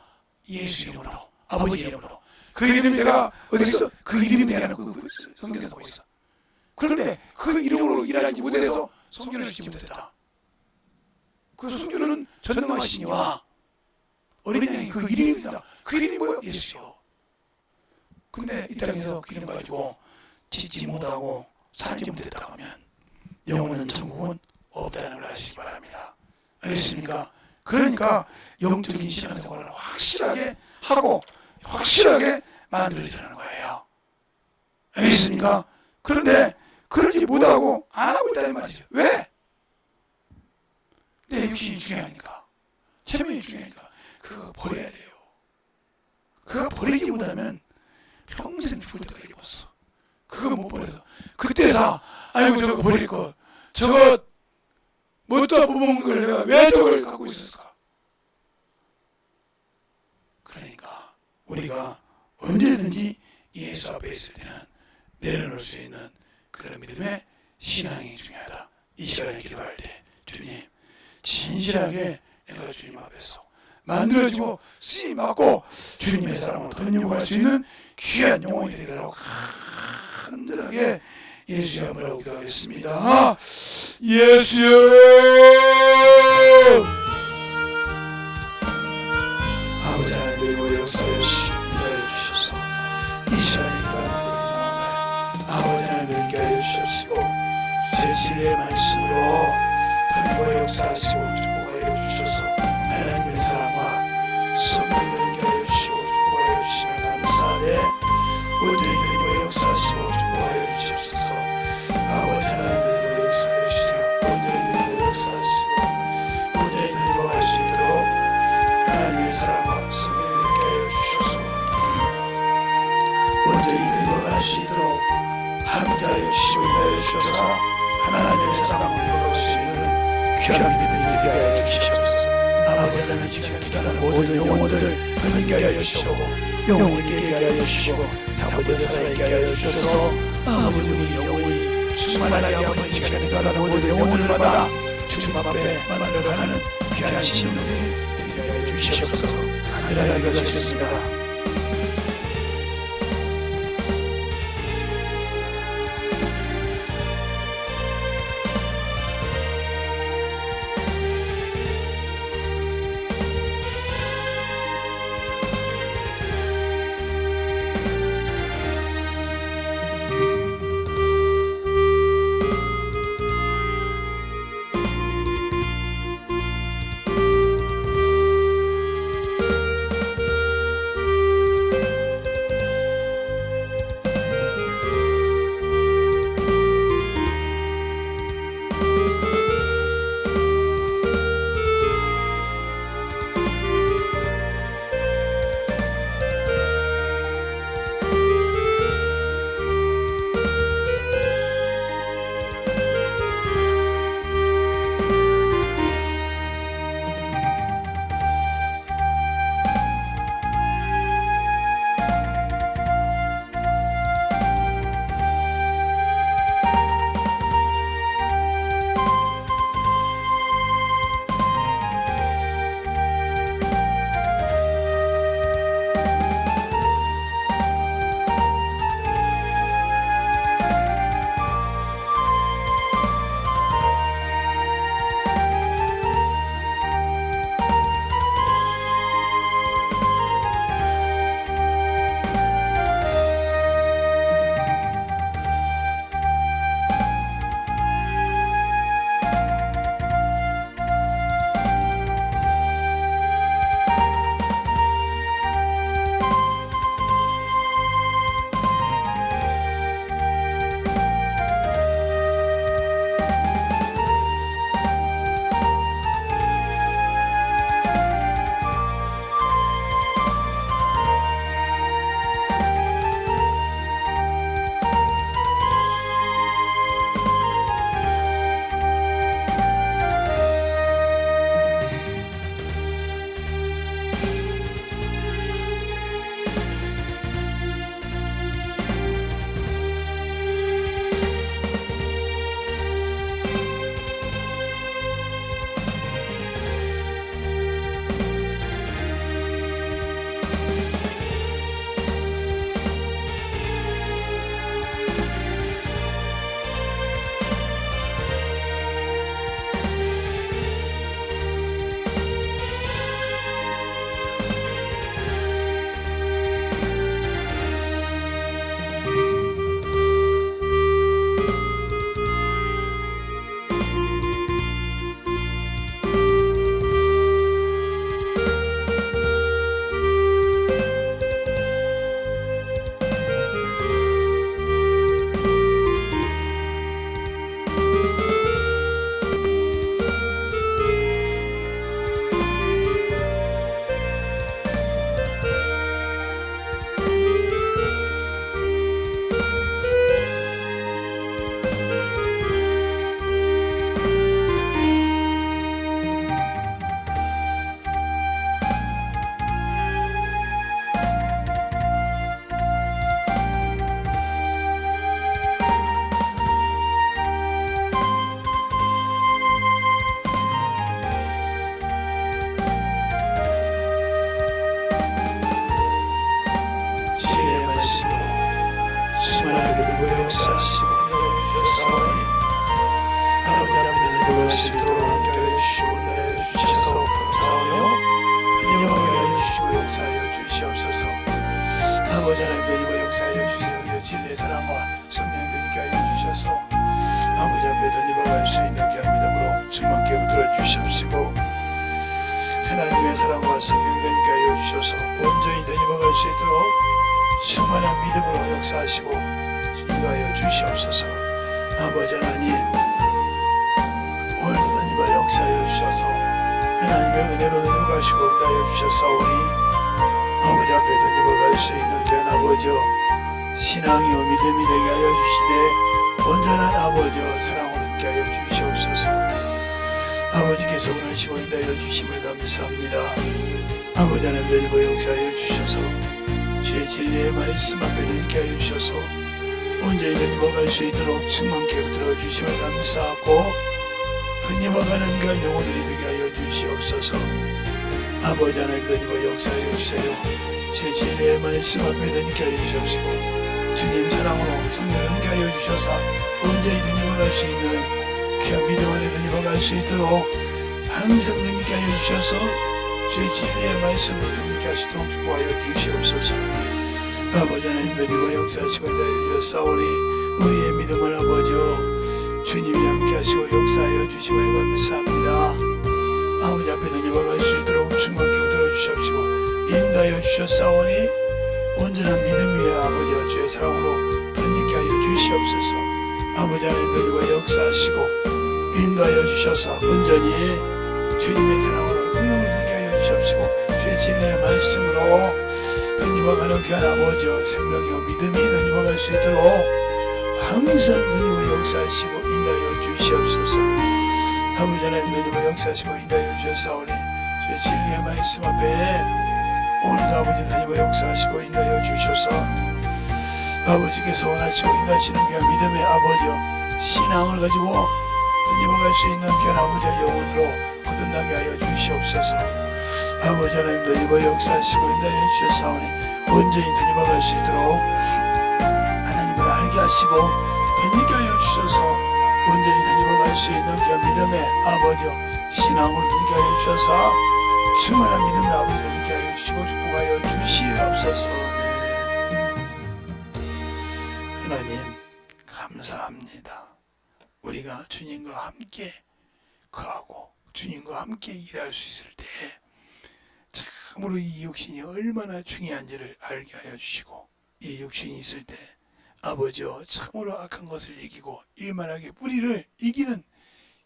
예수 이름으로, 아버지 이름으로. 그 이름이 내가 어디 있어? 그 이름이 내가 그 성경에 나오고 있어. 그런데 그 이름으로 일하지 못해서 성전을 짓지 못했다. 그 성전은 전능하시니와 어린 양이 그 이름입니다. 그 이름이 뭐예요? 예수요. 근데 이 땅에서 그 이름 가지고 짓지 못하고 살지 못했다고 하면 영원한 천국은 없다는 걸 아시기 바랍니다. 알겠습니까? 그러니까 영적인 신앙생활을 확실하게 하고 확실하게 만들어지라는 거예요. 알겠습니까? 그런데 그러지 못하고 안 하고 있다는 말이죠. 왜? 내 육신이 중요하니까, 체면이 중요하니까 그거 버려야 돼요. 그거 버리지 못하면 평생 죽을 때까지 입었어. 그거 못 버려서 그때서 아이고 저거 버릴 거, 저거 뭣도 못 먹는 걸 내가 왜 저걸 갖고 있었을까? 그러니까 우리가 언제든지 예수 앞에 있을 때는 내려놓을 수 있는 그런 믿음의 신앙이 중요하다. 이 시간에 기도할 때 주님, 진실하게 내가 주님 앞에서 만들어지고 쓰임받고 주님의 사랑으로 번영할 수 있는 귀한 영혼이 되도록 간절하게 예수의 이름으로 기도하겠습니다. 예수여, 아버지 하나님 역사에 주셔서 이 시간에 아버지 하나님 하여 주시옵시고 제 진리의 말씀으로 하나님의 역사하시고 축복하여 주셔서 하나님의 사랑과 성령을 하여 주시고 축복하여 주시면 감사하네. 온전히 역사하시고 축복하여 주시옵소서. 아버지 하나님의 역사해 주세요. 온전히 역사하시고 온전히 행복할 수 있도록 하나님의 사랑과 성령을 하여 주셔서 온전히 행복할 수 있도록 함께하여 주시고 인하여 주셔서 하나님의 사랑을 이루어갈 수 있는 귀한 믿음이 되게 하여 주시옵소서. 아버지 하나님 지금 기도하는 모든 영혼들을 건강하게 하여 주시고 영혼이 깨게 하여 주시고 아버지 살아있게 하여 주셔서 아버지 우리 영혼이 충만하게 아버지 지금 기도하는 모든 영혼들마다 주님 앞에 만나가는 귀한 신령이 되게 하여 주시옵소서. 간절하게 기도하겠습니다. 아버지 하나님 되니버 역사하여 주세요. 진리의 사랑과 성령의 되니까 하여 주셔서 아버지 앞에 던져박을 수 있는 귀한 믿음으로 충만케 붙들어 주시옵시고 하나님의 사랑과 성령 되니까 하여 주셔서 온전히 던져박을 수 있도록 충만한 믿음으로 역사하시고 인도하여 주시옵소서. 아버지 하나님 오늘도 던져박 역사하여 주셔서 하나님의 은혜로 던져박으시고 인도하여 주셨사오니 아버지 앞에 던져박을 수 있는 귀한 아버지여 신앙이요 믿음이 되게 하여 주시되 온전한 아버지여 사랑으로 함께 하여 주시옵소서. 아버지께서 원하시고 인도하여 주심을 감사합니다. 아버지 하나님 던져박 역사하여 주셔서 주의 진리의 말씀 앞에 던지게 하여 주셔서 온전히 던져박을 수 있도록 충만케 붙들어 주심을 감사하고 던져박아는 귀한 영혼들이 되게 하여 주시옵소서. 아버지 하나님 던져박 역사하여 주세요. 주의 진리의 말씀 앞에 던지게 하여 주시옵시고 주님 사랑으로 성령을 함께 하여 주셔서 온전히 던져박을 수 있는 귀한 믿음 안에 던져박을 수 있도록 항상 던지게 하여 주셔서 주의 진리의 말씀으로 던지게 하시도록 축복하여 주시옵소서. 아버지 하나님 던져박 역사하시고 인도하여 주셨사오니 우리의 믿음을 아버지여 주님이 함께 하시고 역사하여 주심을 감사합니다. 아버지 앞에 던져박을 수 있도록 충만케 붙들어 주시옵시고 인도하여 주셨사오니 온전한 믿음 위에 아버지와 주의 사랑으로 던지게 하여 주시옵소서. 아버지 하나님 던져박 역사하시고 인도하여 주셔서 온전히 주님의 사랑으로 능력을 던지게 하여 주시옵시고 주의 진리의 말씀으로 던져박하는 귀한 아버지와 생명이요 믿음이 던져박을 수 있도록 항상 던져박 역사하시고 인도하여 주시옵소서. 아버지 하나님 던져박 역사하시고 인도하여 주셨사오니 주의 진리의 말씀 앞에 오늘도 아버지 던져박 역사하시고 인도하여 주셔서 아버지께서 원하시고 인도하시는 귀한 믿음의 아버지여 신앙을 가지고 던져박을 수 있는 귀한 아버지의 영혼으로 거듭나게 하여 주시옵소서. 아버지 하나님 던져박 역사하시고 인도하여 주셨사오니 온전히 던져박을 수 있도록 하나님을 알게 하시고 던지게 하여 주셔서 온전히 던져박을 수 있는 귀한 믿음의 아버지여 신앙으로 던지게 하여 주셔서 충만한 믿음을 아버지 던지게 하여 주시고 축복하여 주시옵소서. 하나님 감사합니다. 우리가 주님과 함께 거하고 주님과 함께 일할 수 있을 때 참으로 이 육신이 얼마나 중요한지를 알게 하여 주시고 이 육신이 있을 때 아버지여 참으로 악한 것을 이기고 일만하게 뿌리를 이기는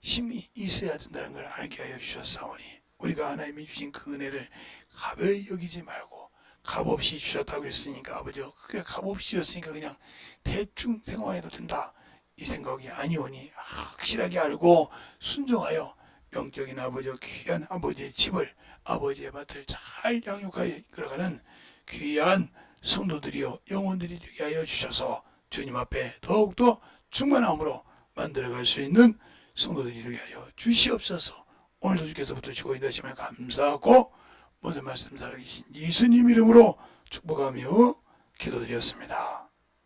힘이 있어야 된다는 걸 알게 하여 주셨사오니 우리가 하나님이 주신 그 은혜를 가벼이 여기지 말고 값없이 주셨다고 했으니까 아버지여 그게 값없이 줬으니까 그냥 대충 생활해도 된다 이 생각이 아니오니 확실하게 알고 순종하여 영적인 아버지와 귀한 아버지의 집을 아버지의 밭을 잘 양육하여 이끌어가는 귀한 성도들이여 영혼들이 되게 하여 주셔서 주님 앞에 더욱더 충만함으로 만들어갈 수 있는 성도들이 되게 하여 주시옵소서. 오늘도 주께서 붙으시고 인도하심을 감사하고 모든 말씀 살아계신 예수님 이름으로 축복하며 기도드렸습니다.